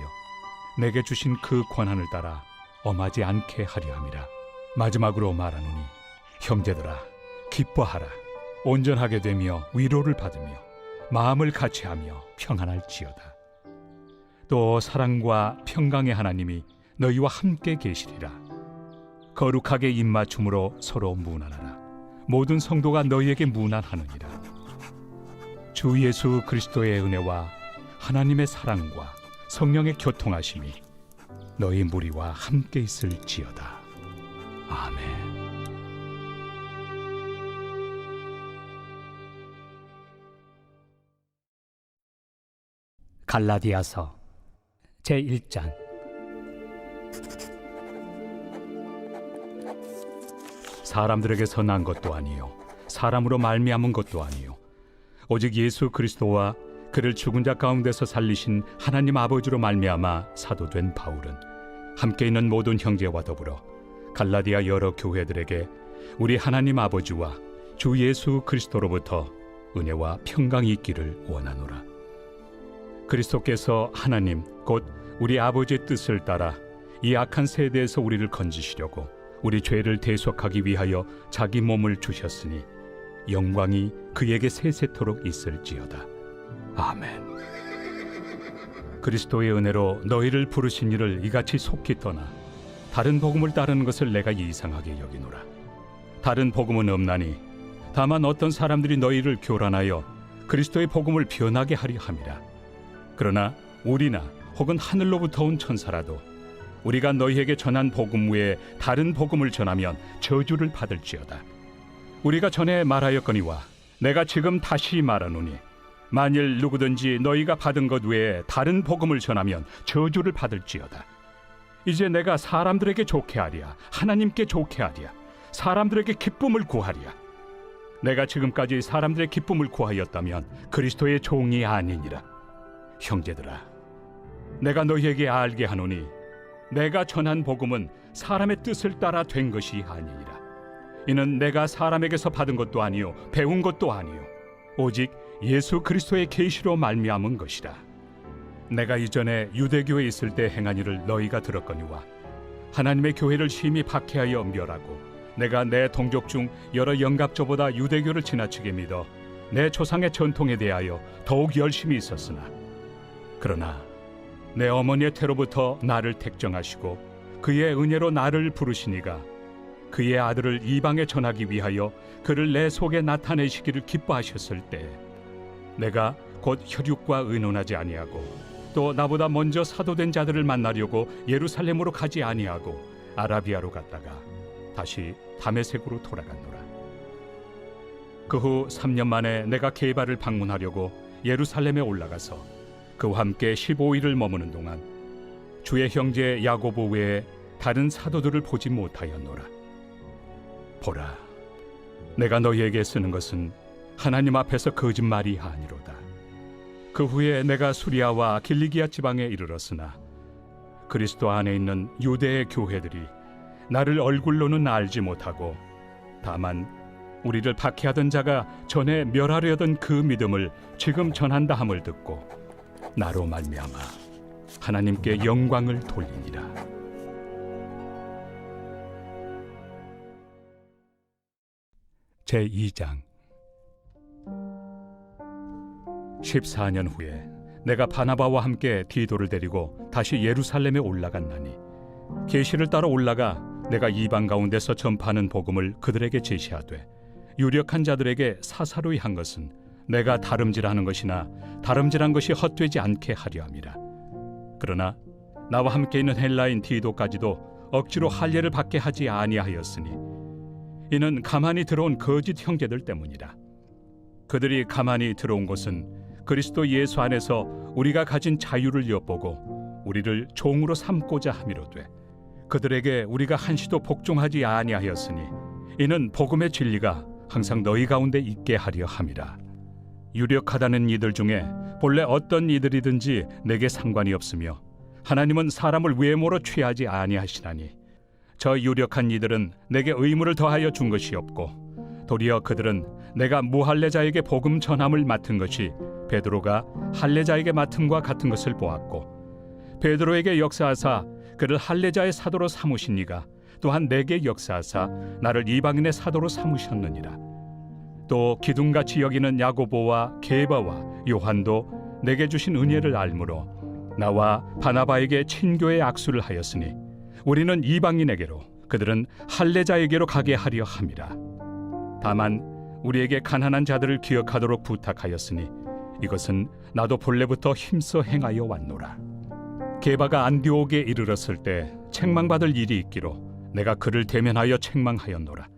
내게 주신 그 권한을 따라 엄하지 않게 하려 함이라. 마지막으로 말하노니 형제들아 기뻐하라. 온전하게 되며 위로를 받으며 마음을 같이하며 평안할지어다. 또 사랑과 평강의 하나님이 너희와 함께 계시리라. 거룩하게 입맞춤으로 서로 문안하라. 모든 성도가 너희에게 문안하느니라. 주 예수 그리스도의 은혜와 하나님의 사랑과 성령의 교통하심이 너희 무리와 함께 있을지어다. 아멘. 갈라디아서 제1장. 사람들에게서 난 것도 아니요 사람으로 말미암은 것도 아니요 오직 예수 그리스도와 그를 죽은 자 가운데서 살리신 하나님 아버지로 말미암아 사도된 바울은 함께 있는 모든 형제와 더불어 갈라디아 여러 교회들에게 우리 하나님 아버지와 주 예수 그리스도로부터 은혜와 평강이 있기를 원하노라. 그리스도께서 하나님 곧 우리 아버지의 뜻을 따라 이 악한 세대에서 우리를 건지시려고 우리 죄를 대속하기 위하여 자기 몸을 주셨으니 영광이 그에게 세세토록 있을지어다. 아멘. 그리스도의 은혜로 너희를 부르신 이를 이같이 속히 떠나 다른 복음을 따르는 것을 내가 이상하게 여기노라. 다른 복음은 없나니 다만 어떤 사람들이 너희를 교란하여 그리스도의 복음을 변하게 하려 함이라. 그러나 우리나 혹은 하늘로부터 온 천사라도 우리가 너희에게 전한 복음 외에 다른 복음을 전하면 저주를 받을지어다. 우리가 전에 말하였거니와 내가 지금 다시 말하노니 만일 누구든지 너희가 받은 것 외에 다른 복음을 전하면 저주를 받을지어다. 이제 내가 사람들에게 좋게 하랴, 하나님께 좋게 하랴, 사람들에게 기쁨을 구하랴. 내가 지금까지 사람들의 기쁨을 구하였다면 그리스도의 종이 아니니라. 형제들아, 내가 너희에게 알게 하노니 내가 전한 복음은 사람의 뜻을 따라 된 것이 아니니라. 이는 내가 사람에게서 받은 것도 아니요 배운 것도 아니요 오직 예수 그리스도의 계시로 말미암은 것이라. 내가 이전에 유대교에 있을 때 행한 일을 너희가 들었거니와 하나님의 교회를 심히 박해하여 멸하고 내가 내 동족 중 여러 영갑조보다 유대교를 지나치게 믿어 내 조상의 전통에 대하여 더욱 열심히 있었으나 그러나 내 어머니의 태로부터 나를 택정하시고 그의 은혜로 나를 부르시니가 그의 아들을 이방에 전하기 위하여 그를 내 속에 나타내시기를 기뻐하셨을 때 내가 곧 혈육과 의논하지 아니하고 또 나보다 먼저 사도된 자들을 만나려고 예루살렘으로 가지 아니하고 아라비아로 갔다가 다시 다메섹으로 돌아갔노라. 그 후 3년 만에 내가 게바를 방문하려고 예루살렘에 올라가서 그와 함께 15일을 머무는 동안 주의 형제 야고보 외에 다른 사도들을 보지 못하였노라. 보라, 내가 너희에게 쓰는 것은 하나님 앞에서 거짓말이 아니로다. 그 후에 내가 수리아와 길리기아 지방에 이르렀으나 그리스도 안에 있는 유대의 교회들이 나를 얼굴로는 알지 못하고 다만 우리를 박해하던 자가 전에 멸하려던 그 믿음을 지금 전한다 함을 듣고 나로 말미암아 하나님께 영광을 돌리니라. 제2장 14년 후에 내가 바나바와 함께 디도를 데리고 다시 예루살렘에 올라갔나니 계시를 따라 올라가 내가 이방 가운데서 전파하는 복음을 그들에게 제시하되 유력한 자들에게 사사로이 한 것은 내가 다름질하는 것이나 다름질한 것이 헛되지 않게 하려 함이라. 그러나 나와 함께 있는 헬라인 디도까지도 억지로 할례를 받게 하지 아니하였으니 이는 가만히 들어온 거짓 형제들 때문이라. 그들이 가만히 들어온 것은 그리스도 예수 안에서 우리가 가진 자유를 엿보고 우리를 종으로 삼고자 함이로되 그들에게 우리가 한시도 복종하지 아니하였으니 이는 복음의 진리가 항상 너희 가운데 있게 하려 함이라. 유력하다는 이들 중에 본래 어떤 이들이든지 내게 상관이 없으며 하나님은 사람을 외모로 취하지 아니하시나니 저 유력한 이들은 내게 의무를 더하여 준 것이 없고 도리어 그들은 내가 무할례자에게 복음 전함을 맡은 것이 베드로가 할례자에게 맡음과 같은 것을 보았고 베드로에게 역사하사 그를 할례자의 사도로 삼으신 이가 또한 내게 역사하사 나를 이방인의 사도로 삼으셨느니라. 또 기둥같이 여기는 야고보와 게바와 요한도 내게 주신 은혜를 알므로 나와 바나바에게 친교의 악수를 하였으니 우리는 이방인에게로 그들은 할례자에게로 가게 하려 함이라. 다만 우리에게 가난한 자들을 기억하도록 부탁하였으니 이것은 나도 본래부터 힘써 행하여 왔노라. 게바가 안디옥에 이르렀을 때 책망받을 일이 있기로 내가 그를 대면하여 책망하였노라.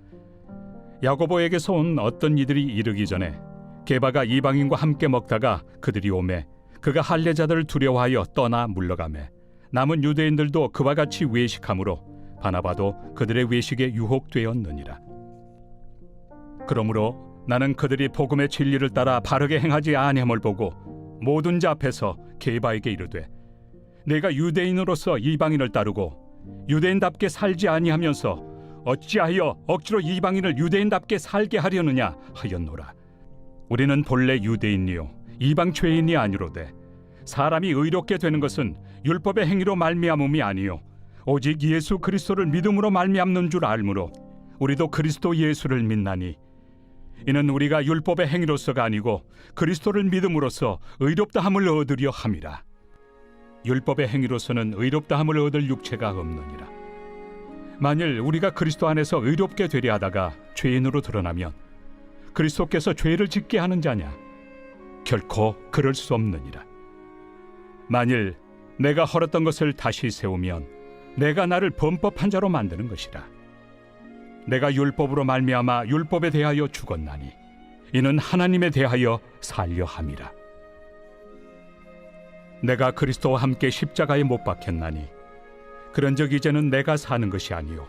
야고보에게서 온 어떤 이들이 이르기 전에 게바가 이방인과 함께 먹다가 그들이 오매 그가 할례자들을 두려워하여 떠나 물러가매 남은 유대인들도 그와 같이 외식하므로 바나바도 그들의 외식에 유혹되었느니라. 그러므로 나는 그들이 복음의 진리를 따라 바르게 행하지 아니함을 보고 모든 자 앞에서 게바에게 이르되 내가 유대인으로서 이방인을 따르고 유대인답게 살지 아니하면서 어찌하여 억지로 이방인을 유대인답게 살게 하려느냐 하였노라. 우리는 본래 유대인이요 이방 죄인이 아니로되 사람이 의롭게 되는 것은 율법의 행위로 말미암음이 아니요 오직 예수 그리스도를 믿음으로 말미암는 줄 알므로 우리도 그리스도 예수를 믿나니 이는 우리가 율법의 행위로서가 아니고 그리스도를 믿음으로써 의롭다함을 얻으려 함이라. 율법의 행위로서는 의롭다함을 얻을 육체가 없느니라. 만일 우리가 그리스도 안에서 의롭게 되려 하다가 죄인으로 드러나면 그리스도께서 죄를 짓게 하는 자냐? 결코 그럴 수 없느니라. 만일 내가 헐었던 것을 다시 세우면 내가 나를 범법한 자로 만드는 것이라. 내가 율법으로 말미암아 율법에 대하여 죽었나니 이는 하나님에 대하여 살려 함이라. 내가 그리스도와 함께 십자가에 못 박혔나니 그런즉 이제는 내가 사는 것이 아니요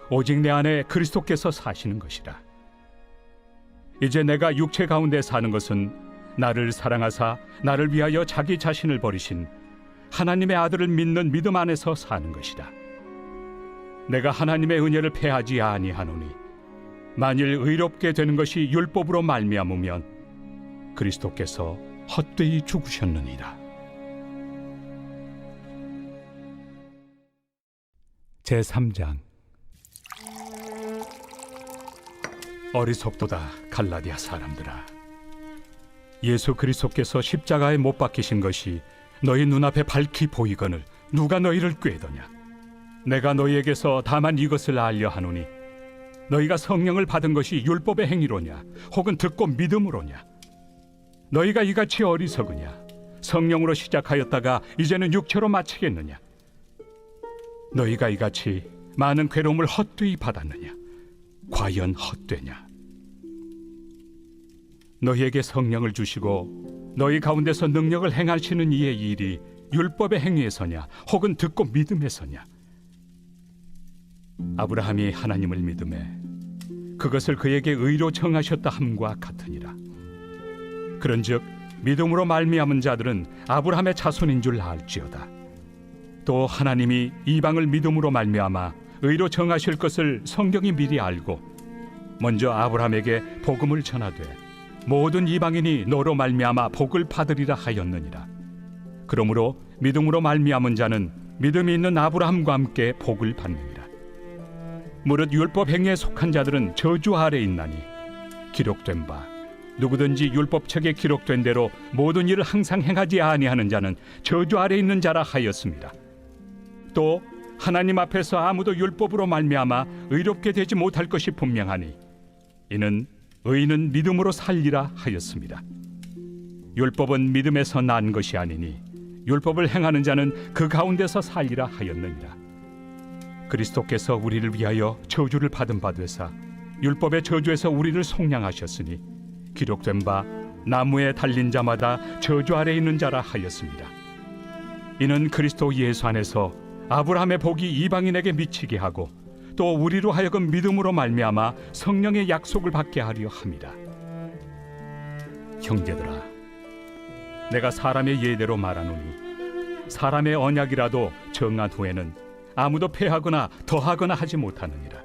오직 내 안에 그리스도께서 사시는 것이라. 이제 내가 육체 가운데 사는 것은 나를 사랑하사 나를 위하여 자기 자신을 버리신 하나님의 아들을 믿는 믿음 안에서 사는 것이라. 내가 하나님의 은혜를 패하지 아니하노니 만일 의롭게 되는 것이 율법으로 말미암으면 그리스도께서 헛되이 죽으셨느니라. 제3장. 어리석도다 갈라디아 사람들아, 예수 그리스도께서 십자가에 못 박히신 것이 너희 눈앞에 밝히 보이거늘 누가 너희를 꾀더냐? 내가 너희에게서 다만 이것을 알려 하노니 너희가 성령을 받은 것이 율법의 행위로냐 혹은 듣고 믿음으로냐? 너희가 이같이 어리석으냐? 성령으로 시작하였다가 이제는 육체로 마치겠느냐? 너희가 이같이 많은 괴로움을 헛되이 받았느냐? 과연 헛되냐? 너희에게 성령을 주시고 너희 가운데서 능력을 행하시는 이의 일이 율법의 행위에서냐 혹은 듣고 믿음에서냐? 아브라함이 하나님을 믿음에 그것을 그에게 의로 정하셨다 함과 같으니라. 그런즉 믿음으로 말미암은 자들은 아브라함의 자손인 줄 알지어다. 또 하나님이 이방을 믿음으로 말미암아 의로 정하실 것을 성경이 미리 알고 먼저 아브라함에게 복음을 전하되 모든 이방인이 너로 말미암아 복을 받으리라 하였느니라. 그러므로 믿음으로 말미암은 자는 믿음이 있는 아브라함과 함께 복을 받느니라. 무릇 율법 행위에 속한 자들은 저주 아래 있나니 기록된 바 누구든지 율법책에 기록된 대로 모든 일을 항상 행하지 아니하는 자는 저주 아래 있는 자라 하였습니다. 또 하나님 앞에서 아무도 율법으로 말미암아 의롭게 되지 못할 것이 분명하니 이는 의인은 믿음으로 살리라 하였습니다. 율법은 믿음에서 난 것이 아니니 율법을 행하는 자는 그 가운데서 살리라 하였느니라. 그리스도께서 우리를 위하여 저주를 받은 바 되사 율법의 저주에서 우리를 속량하셨으니 기록된 바 나무에 달린 자마다 저주 아래 있는 자라 하였습니다. 이는 그리스도 예수 안에서 아브라함의 복이 이방인에게 미치게 하고 또 우리로 하여금 믿음으로 말미암아 성령의 약속을 받게 하려 함이라. 형제들아, 내가 사람의 예대로 말하노니 사람의 언약이라도 정한 후에는 아무도 폐하거나 더하거나 하지 못하느니라.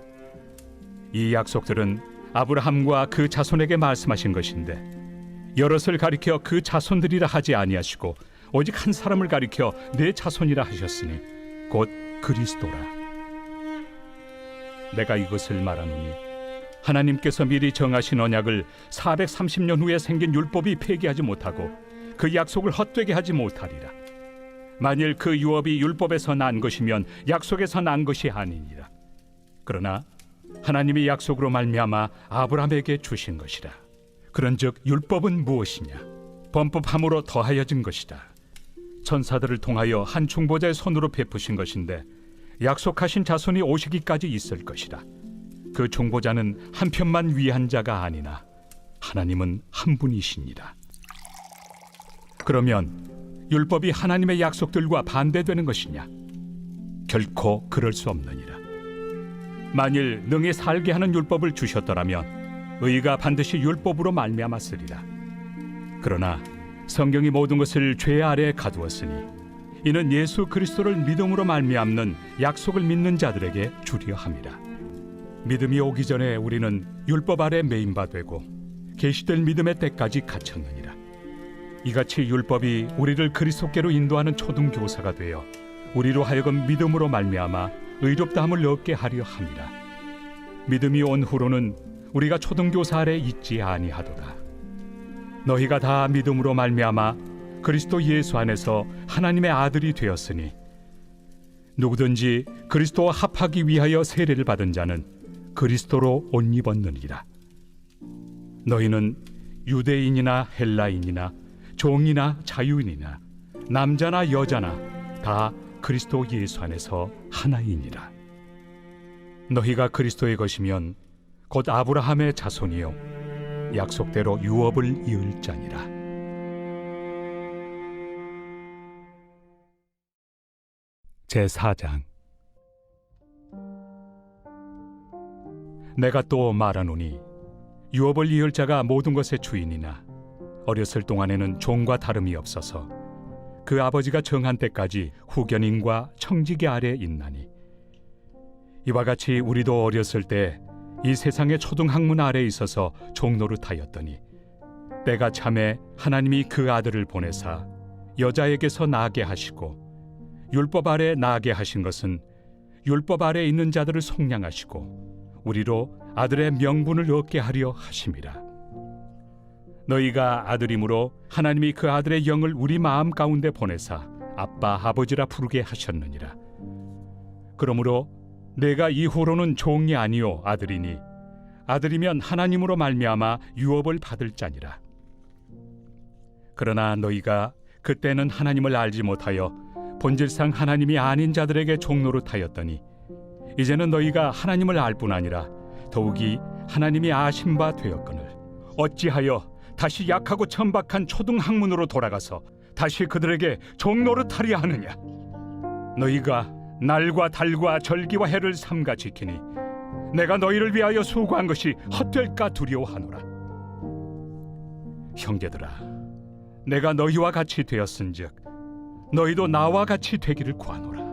이 약속들은 아브라함과 그 자손에게 말씀하신 것인데 여럿을 가리켜 그 자손들이라 하지 아니하시고 오직 한 사람을 가리켜 내 자손이라 하셨으니 곧 그리스도라. 내가 이것을 말하노니 하나님께서 미리 정하신 언약을 430년 후에 생긴 율법이 폐기하지 못하고 그 약속을 헛되게 하지 못하리라. 만일 그 유업이 율법에서 난 것이면 약속에서 난 것이 아니니라. 그러나 하나님이 약속으로 말미암아 아브라함에게 주신 것이라. 그런즉 율법은 무엇이냐? 범법함으로 더하여진 것이다. 천사들을 통하여 한 중보자의 손으로 베푸신 것인데 약속하신 자손이 오시기까지 있을 것이라. 그 중보자는 한 편만 위한 자가 아니나 하나님은 한 분이시니라. 그러면 율법이 하나님의 약속들과 반대되는 것이냐? 결코 그럴 수 없느니라. 만일 능히 살게 하는 율법을 주셨더라면 의가 반드시 율법으로 말미암았으리라. 그러나 성경이 모든 것을 죄 아래에 가두었으니 이는 예수 그리스도를 믿음으로 말미암는 약속을 믿는 자들에게 주려 함이라. 믿음이 오기 전에 우리는 율법 아래 매인 바 되고 계시될 믿음의 때까지 갇혔느니라. 이같이 율법이 우리를 그리스도께로 인도하는 초등교사가 되어 우리로 하여금 믿음으로 말미암아 의롭다함을 얻게 하려 함이라. 믿음이 온 후로는 우리가 초등교사 아래 있지 아니하도다. 너희가 다 믿음으로 말미암아 그리스도 예수 안에서 하나님의 아들이 되었으니 누구든지 그리스도와 합하기 위하여 세례를 받은 자는 그리스도로 옷 입었느니라. 너희는 유대인이나 헬라인이나 종이나 자유인이나 남자나 여자나 다 그리스도 예수 안에서 하나이니라. 너희가 그리스도의 것이면 곧 아브라함의 자손이요 약속대로 유업을 이을 자니라. 제4장. 내가 또 말하노니 유업을 이을 자가 모든 것의 주인이나 어렸을 동안에는 종과 다름이 없어서 그 아버지가 정한 때까지 후견인과 청지기 아래 있나니 이와 같이 우리도 어렸을 때 이 세상의 초등학문 아래 있어서 종노릇하였더니 때가 참에 하나님이 그 아들을 보내사 여자에게서 나게 하시고 율법 아래 나게 하신 것은 율법 아래 있는 자들을 속량하시고 우리로 아들의 명분을 얻게 하려 하심이라. 너희가 아들이므로 하나님이 그 아들의 영을 우리 마음 가운데 보내사 아빠 아버지라 부르게 하셨느니라. 그러므로 내가 이후로는 종이 아니요 아들이니 아들이면 하나님으로 말미암아 유업을 받을 자니라. 그러나 너희가 그때는 하나님을 알지 못하여 본질상 하나님이 아닌 자들에게 종노릇하였더니 이제는 너희가 하나님을 알 뿐 아니라 더욱이 하나님이 아신 바 되었거늘 어찌하여 다시 약하고 천박한 초등학문으로 돌아가서 다시 그들에게 종노릇하려 하느냐. 너희가 날과 달과 절기와 해를 삼가 지키니 내가 너희를 위하여 수고한 것이 헛될까 두려워하노라. 형제들아, 내가 너희와 같이 되었은즉 너희도 나와 같이 되기를 구하노라.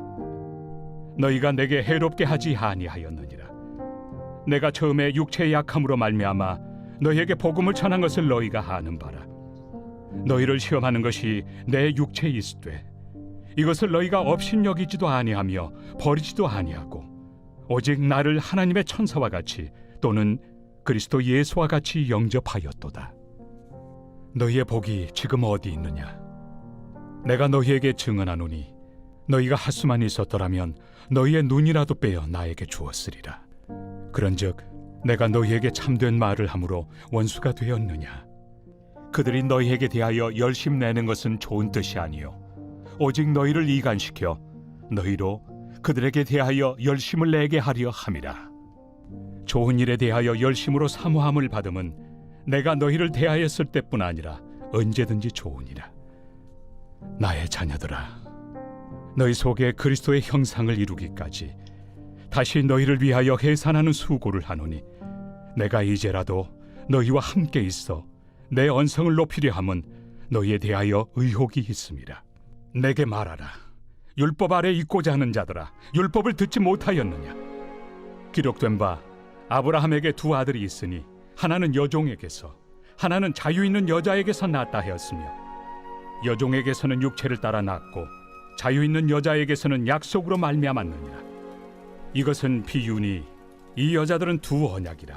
너희가 내게 해롭게 하지 아니하였느니라. 내가 처음에 육체의 약함으로 말미암아 너희에게 복음을 전한 것을 너희가 아는 바라. 너희를 시험하는 것이 내 육체에 있으되 이것을 너희가 업신여기지도 아니하며 버리지도 아니하고 오직 나를 하나님의 천사와 같이 또는 그리스도 예수와 같이 영접하였도다. 너희의 복이 지금 어디 있느냐? 내가 너희에게 증언하노니 너희가 하수만 있었더라면 너희의 눈이라도 빼어 나에게 주었으리라. 그런즉 내가 너희에게 참된 말을 함으로 원수가 되었느냐? 그들이 너희에게 대하여 열심 내는 것은 좋은 뜻이 아니요 오직 너희를 이간시켜 너희로 그들에게 대하여 열심을 내게 하려 함이라. 좋은 일에 대하여 열심으로 사모함을 받음은 내가 너희를 대하였을 때뿐 아니라 언제든지 좋으니라. 나의 자녀들아, 너희 속에 그리스도의 형상을 이루기까지 다시 너희를 위하여 해산하는 수고를 하노니 내가 이제라도 너희와 함께 있어 내 언성을 높이려 함은 너희에 대하여 의혹이 있음이라. 내게 말하라. 율법 아래 있고자 하는 자들아, 율법을 듣지 못하였느냐? 기록된 바 아브라함에게 두 아들이 있으니 하나는 여종에게서 하나는 자유 있는 여자에게서 낳았다 하였으며 여종에게서는 육체를 따라 낳고 자유 있는 여자에게서는 약속으로 말미암았느니라. 이것은 비유니 이 여자들은 두 언약이라.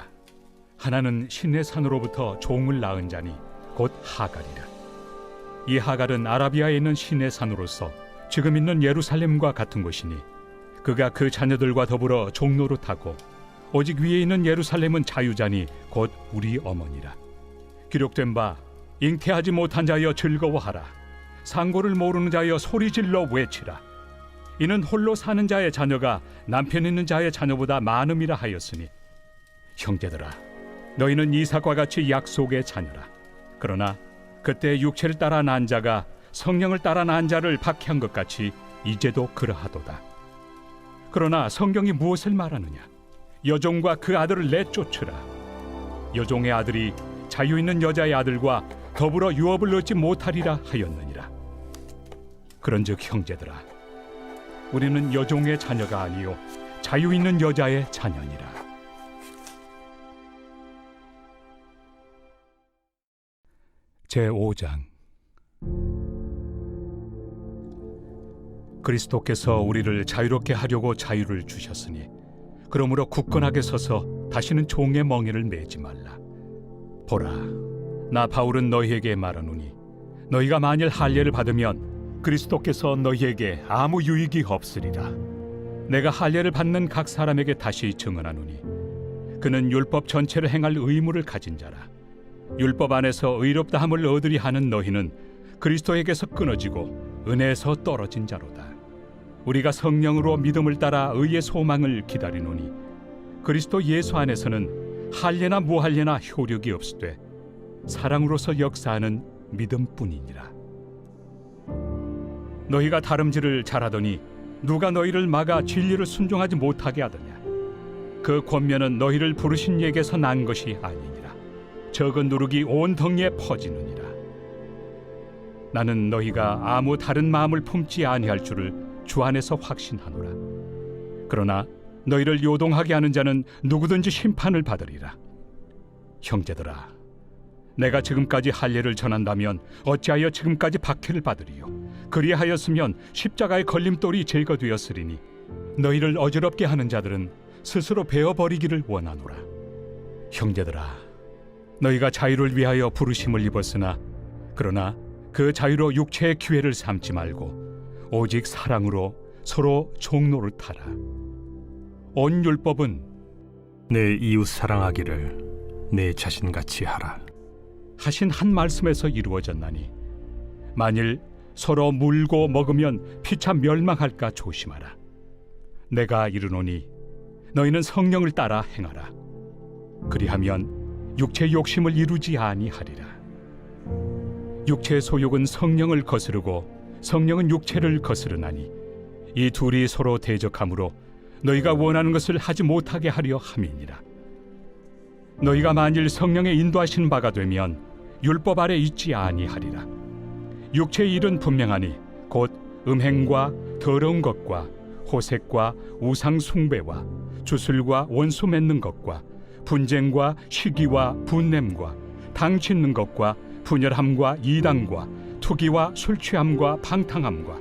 하나는 신의 산으로부터 종을 낳은 자니 곧 하갈이라. 이 하갈은 아라비아에 있는 신의 산으로서 지금 있는 예루살렘과 같은 곳이니 그가 그 자녀들과 더불어 종노릇하고 오직 위에 있는 예루살렘은 자유자니 곧 우리 어머니라. 기록된 바 잉태하지 못한 자여 즐거워하라. 상고를 모르는 자여 소리질러 외치라. 이는 홀로 사는 자의 자녀가 남편 있는 자의 자녀보다 많음이라 하였으니 형제들아, 너희는 이삭과 같이 약속의 자녀라. 그러나 그때 육체를 따라 난 자가 성령을 따라 난 자를 박해한 것 같이 이제도 그러하도다. 그러나 성경이 무엇을 말하느냐? 여종과 그 아들을 내쫓으라. 여종의 아들이 자유 있는 여자의 아들과 더불어 유업을 얻지 못하리라 하였느니라. 그런즉 형제들아, 우리는 여종의 자녀가 아니요 자유 있는 여자의 자녀니라. 제5장. 그리스도께서 우리를 자유롭게 하려고 자유를 주셨으니 그러므로 굳건하게 서서 다시는 종의 멍에를 매지 말라. 보라, 나 바울은 너희에게 말하노니 너희가 만일 할례를 받으면 그리스도께서 너희에게 아무 유익이 없으리라. 내가 할례를 받는 각 사람에게 다시 증언하노니 그는 율법 전체를 행할 의무를 가진 자라. 율법 안에서 의롭다함을 얻으리 하는 너희는 그리스도에게서 끊어지고 은혜에서 떨어진 자로다. 우리가 성령으로 믿음을 따라 의의 소망을 기다리노니 그리스도 예수 안에서는 할례나 무할례나 효력이 없으되 사랑으로서 역사하는 믿음뿐이니라. 너희가 다름질을 잘하더니 누가 너희를 막아 진리를 순종하지 못하게 하더냐? 그 권면은 너희를 부르신 이에게서 난 것이 아니니라. 적은 누룩이 온 덩이에 퍼지느니라. 나는 너희가 아무 다른 마음을 품지 아니할 줄을 주 안에서 확신하노라. 그러나 너희를 요동하게 하는 자는 누구든지 심판을 받으리라. 형제들아, 내가 지금까지 할례를 전한다면 어찌하여 지금까지 박해를 받으리요? 그리하였으면 십자가의 걸림돌이 제거되었으리니 너희를 어지럽게 하는 자들은 스스로 베어버리기를 원하노라. 형제들아, 너희가 자유를 위하여 부르심을 입었으나 그러나 그 자유로 육체의 기회를 삼지 말고 오직 사랑으로 서로 종로를 타라. 온 율법은 내 이웃 사랑하기를 내 자신같이 하라 하신 한 말씀에서 이루어졌나니 만일 서로 물고 먹으면 피차 멸망할까 조심하라. 내가 이르노니 너희는 성령을 따라 행하라. 그리하면 육체의 욕심을 이루지 아니하리라. 육체의 소욕은 성령을 거스르고 성령은 육체를 거스르나니 이 둘이 서로 대적하므로 너희가 원하는 것을 하지 못하게 하려 함이니라. 너희가 만일 성령의 인도하신 바가 되면 율법 아래 있지 아니하리라. 육체의 일은 분명하니 곧 음행과 더러운 것과 호색과 우상 숭배와 주술과 원수 맺는 것과 분쟁과 시기와 분냄과 당 짓는 것과 분열함과 이단과 투기와 술 취함과 방탕함과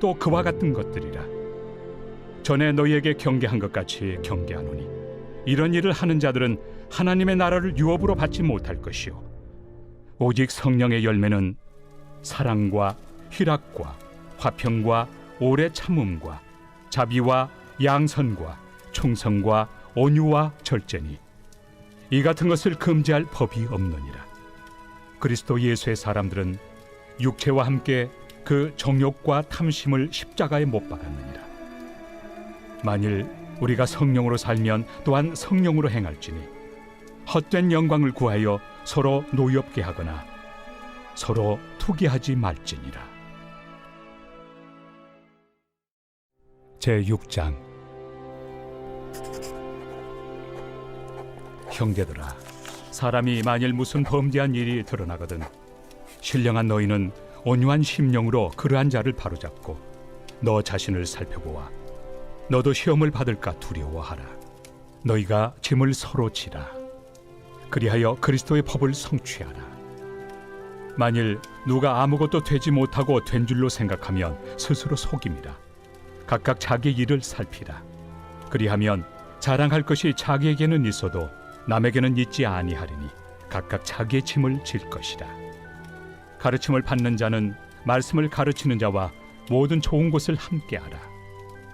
또 그와 같은 것들이라. 전에 너희에게 경계한 것 같이 경계하노니 이런 일을 하는 자들은 하나님의 나라를 유업으로 받지 못할 것이요 오직 성령의 열매는 사랑과 희락과 화평과 오래 참음과 자비와 양선과 충성과 온유와 절제니 이 같은 것을 금지할 법이 없느니라. 그리스도 예수의 사람들은 육체와 함께 그 정욕과 탐심을 십자가에 못 박았느니라. 만일 우리가 성령으로 살면 또한 성령으로 행할지니 헛된 영광을 구하여 서로 노엽게 하거나 서로 투기하지 말지니라. 제6장. 형제들아, 사람이 만일 무슨 범죄한 일이 드러나거든 신령한 너희는 온유한 심령으로 그러한 자를 바로잡고 너 자신을 살펴보아 너도 시험을 받을까 두려워하라. 너희가 짐을 서로 지라. 그리하여 그리스도의 법을 성취하라. 만일 누가 아무것도 되지 못하고 된 줄로 생각하면 스스로 속임이라. 각각 자기 일을 살피라. 그리하면 자랑할 것이 자기에게는 있어도 남에게는 있지 아니하리니 각각 자기의 짐을 질 것이라. 가르침을 받는 자는 말씀을 가르치는 자와 모든 좋은 것을 함께하라.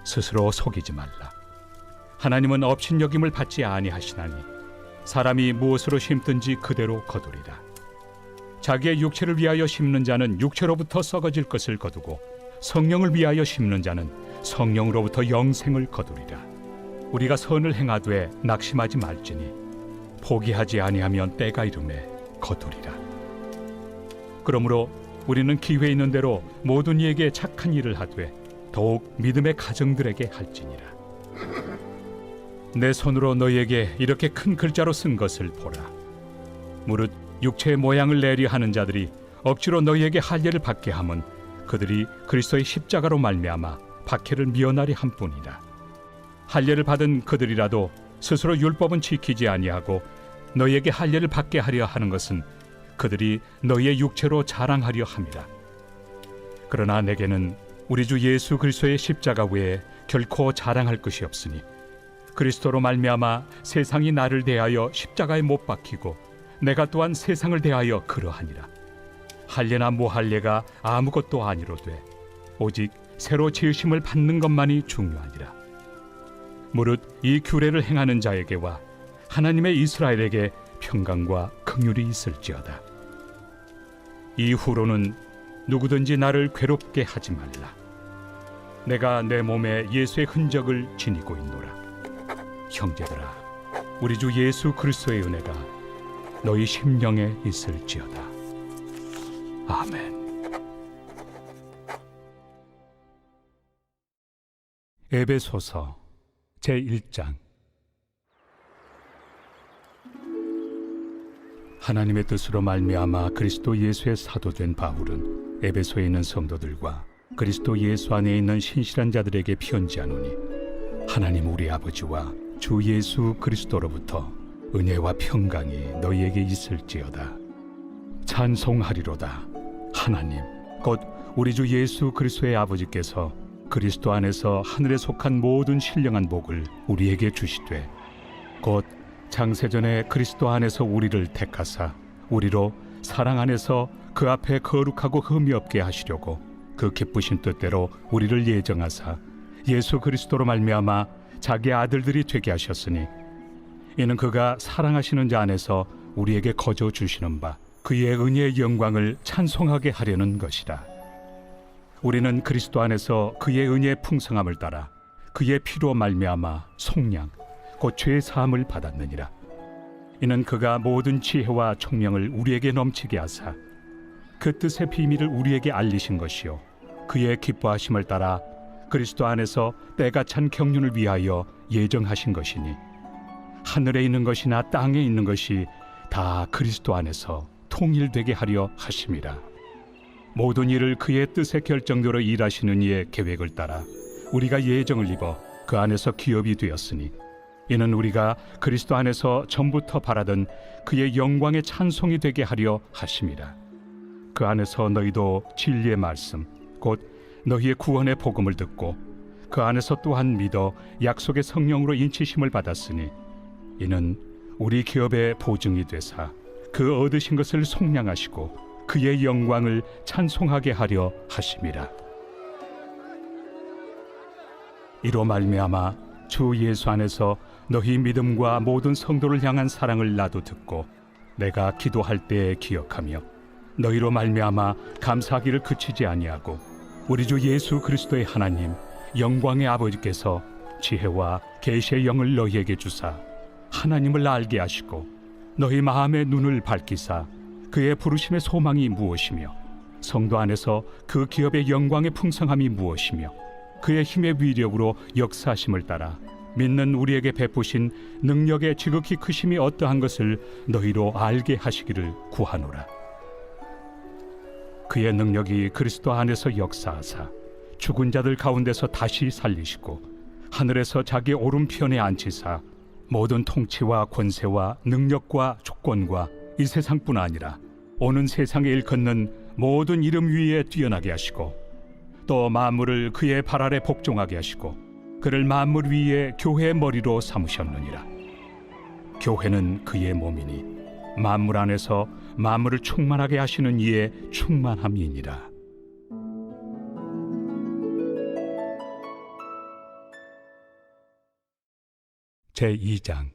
스스로 속이지 말라. 하나님은 업신여김을 받지 아니하시나니 사람이 무엇으로 심든지 그대로 거두리라. 자기의 육체를 위하여 심는 자는 육체로부터 썩어질 것을 거두고 성령을 위하여 심는 자는 성령으로부터 영생을 거두리라. 우리가 선을 행하되 낙심하지 말지니 포기하지 아니하면 때가 이르매 거두리라. 그러므로 우리는 기회 있는 대로 모든 이에게 착한 일을 하되 더욱 믿음의 가정들에게 할지니라. 내 손으로 너희에게 이렇게 큰 글자로 쓴 것을 보라. 무릇 육체의 모양을 내려 하는 자들이 억지로 너희에게 할례를 받게 함은 그들이 그리스도의 십자가로 말미암아 박해를 미연하리 함뿐이라. 할례를 받은 그들이라도 스스로 율법은 지키지 아니하고 너희에게 할례를 받게 하려 하는 것은 그들이 너희의 육체로 자랑하려 함이라. 그러나 내게는 우리 주 예수 그리스도의 십자가 외에 결코 자랑할 것이 없으니 그리스도로 말미암아 세상이 나를 대하여 십자가에 못 박히고 내가 또한 세상을 대하여 그러하니라. 할례나 무할례가 아무것도 아니로되 오직 새로 지으심을 받는 것만이 중요하니라. 무릇 이 규례를 행하는 자에게와 하나님의 이스라엘에게 평강과 긍휼이 있을지어다. 이후로는 누구든지 나를 괴롭게 하지 말라. 내가 내 몸에 예수의 흔적을 지니고 있노라. 형제들아, 우리 주 예수 그리스도의 은혜가 너희 심령에 있을지어다. 아멘. 에베소서 제1장. 하나님의 뜻으로 말미암아 그리스도 예수의 사도된 바울은 에베소에 있는 성도들과 그리스도 예수 안에 있는 신실한 자들에게 편지하노니, 하나님 우리 아버지와 주 예수 그리스도로부터 은혜와 평강이 너희에게 있을지어다. 찬송하리로다. 하나님 곧 우리 주 예수 그리스도의 아버지께서 그리스도 안에서 하늘에 속한 모든 신령한 복을 우리에게 주시되, 곧 창세전에 그리스도 안에서 우리를 택하사 우리로 사랑 안에서 그 앞에 거룩하고 흠이 없게 하시려고 그 기쁘신 뜻대로 우리를 예정하사 예수 그리스도로 말미암아 자기 아들들이 되게 하셨으니, 이는 그가 사랑하시는 자 안에서 우리에게 거저 주시는 바 그의 은혜의 영광을 찬송하게 하려는 것이라. 우리는 그리스도 안에서 그의 은혜의 풍성함을 따라 그의 피로 말미암아 속량 곧 죄의 사함을 받았느니라. 이는 그가 모든 지혜와 총명을 우리에게 넘치게 하사 그 뜻의 비밀을 우리에게 알리신 것이요, 그의 기뻐하심을 따라 그리스도 안에서 때가 찬 경륜을 위하여 예정하신 것이니, 하늘에 있는 것이나 땅에 있는 것이 다 그리스도 안에서 통일되게 하려 하심이라. 모든 일을 그의 뜻의 결정대로 일하시는 이의 계획을 따라 우리가 예정을 입어 그 안에서 기업이 되었으니, 이는 우리가 그리스도 안에서 전부터 바라던 그의 영광의 찬송이 되게 하려 하심이라. 그 안에서 너희도 진리의 말씀 곧 너희의 구원의 복음을 듣고 그 안에서 또한 믿어 약속의 성령으로 인치심을 받았으니, 이는 우리 기업의 보증이 되사 그 얻으신 것을 속량하시고 그의 영광을 찬송하게 하려 하심이라. 이로 말미암아 주 예수 안에서 너희 믿음과 모든 성도를 향한 사랑을 나도 듣고 내가 기도할 때에 기억하며 너희로 말미암아 감사하기를 그치지 아니하고, 우리 주 예수 그리스도의 하나님 영광의 아버지께서 지혜와 계시의 영을 너희에게 주사 하나님을 알게 하시고 너희 마음의 눈을 밝히사 그의 부르심의 소망이 무엇이며 성도 안에서 그 기업의 영광의 풍성함이 무엇이며 그의 힘의 위력으로 역사하심을 따라 믿는 우리에게 베푸신 능력의 지극히 크심이 어떠한 것을 너희로 알게 하시기를 구하노라. 그의 능력이 그리스도 안에서 역사하사 죽은 자들 가운데서 다시 살리시고 하늘에서 자기 오른편에 앉히사 모든 통치와 권세와 능력과 주권과 이 세상뿐 아니라 오는 세상에 일컫는 모든 이름 위에 뛰어나게 하시고, 또 만물을 그의 발 아래 복종하게 하시고 그를 만물 위에 교회의 머리로 삼으셨느니라. 교회는 그의 몸이니 만물 안에서 만물을 충만하게 하시는 이의 충만함이니라. 제2장.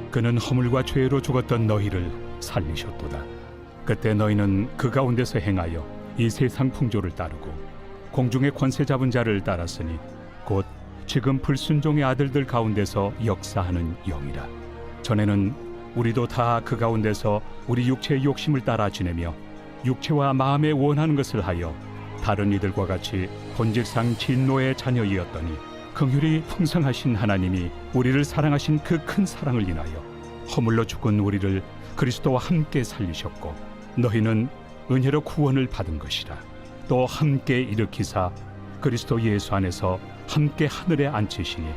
그는 허물과 죄로 죽었던 너희를 살리셨도다. 그때 너희는 그 가운데서 행하여 이 세상 풍조를 따르고 공중의 권세 잡은 자를 따랐으니 곧 지금 불순종의 아들들 가운데서 역사하는 영이라. 전에는 우리도 다 그 가운데서 우리 육체의 욕심을 따라 지내며 육체와 마음에 원하는 것을 하여 다른 이들과 같이 본질상 진노의 자녀이었더니, 긍휼이 풍성하신 하나님이 우리를 사랑하신 그 큰 사랑을 인하여 허물로 죽은 우리를 그리스도와 함께 살리셨고, 너희는 은혜로 구원을 받은 것이라. 또 함께 일으키사 그리스도 예수 안에서 함께 하늘에 앉히시니,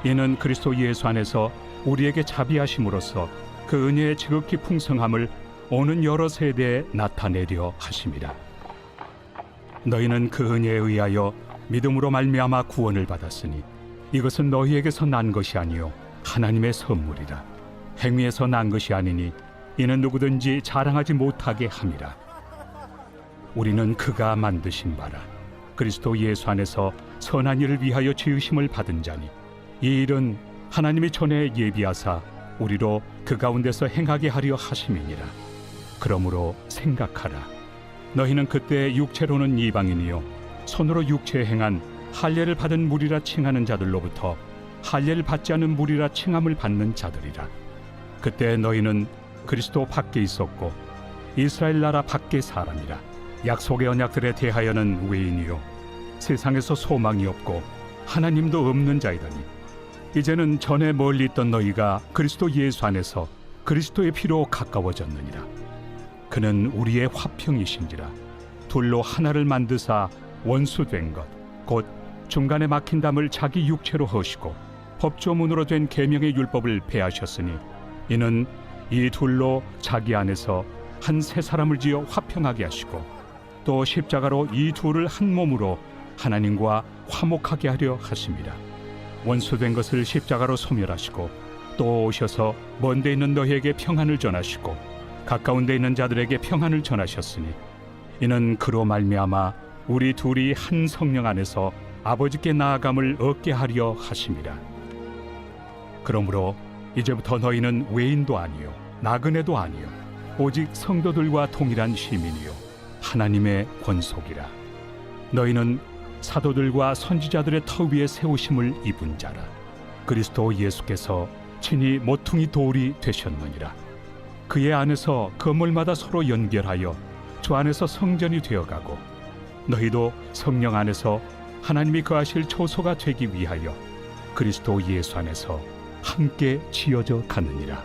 이는 그리스도 예수 안에서 우리에게 자비하심으로써 그 은혜의 지극히 풍성함을 오는 여러 세대에 나타내려 하심이라. 너희는 그 은혜에 의하여 믿음으로 말미암아 구원을 받았으니 이것은 너희에게서 난 것이 아니요 하나님의 선물이라. 행위에서 난 것이 아니니 이는 누구든지 자랑하지 못하게 함이라. 우리는 그가 만드신 바라 그리스도 예수 안에서 선한 일을 위하여 지으심을 받은 자니 이 일은 하나님이 전에 예비하사 우리로 그 가운데서 행하게 하려 하심이니라. 그러므로 생각하라. 너희는 그때 육체로는 이방인이요 손으로 육체에 행한 할례를 받은 무리라 칭하는 자들로부터 할례를 받지 않은 무리라 칭함을 받는 자들이라. 그때 너희는 그리스도 밖에 있었고 이스라엘 나라 밖의 사람이라. 약속의 언약들에 대하여는 외인이요 세상에서 소망이 없고 하나님도 없는 자이더니 이제는 전에 멀리 있던 너희가 그리스도 예수 안에서 그리스도의 피로 가까워졌느니라. 그는 우리의 화평이신지라. 둘로 하나를 만드사 원수된 것 곧 중간에 막힌 담을 자기 육체로 허시고 법조문으로 된 계명의 율법을 폐하셨으니 이는 이 둘로 자기 안에서 한 새 사람을 지어 화평하게 하시고 또 십자가로 이 둘을 한 몸으로 하나님과 화목하게 하려 하심이라. 원수된 것을 십자가로 소멸하시고 또 오셔서 먼 데 있는 너희에게 평안을 전하시고 가까운 데 있는 자들에게 평안을 전하셨으니 이는 그로 말미암아 우리 둘이 한 성령 안에서 아버지께 나아감을 얻게 하려 하심이라. 그러므로 이제부터 너희는 외인도 아니요 나그네도 아니요 오직 성도들과 동일한 시민이요 하나님의 권속이라. 너희는 사도들과 선지자들의 터 위에 세우심을 입은 자라. 그리스도 예수께서 친히 모퉁이 돌이 되셨느니라. 그의 안에서 건물마다 서로 연결하여 주 안에서 성전이 되어가고 너희도 성령 안에서 하나님이 거하실 초소가 되기 위하여 그리스도 예수 안에서 함께 지어져 가느니라.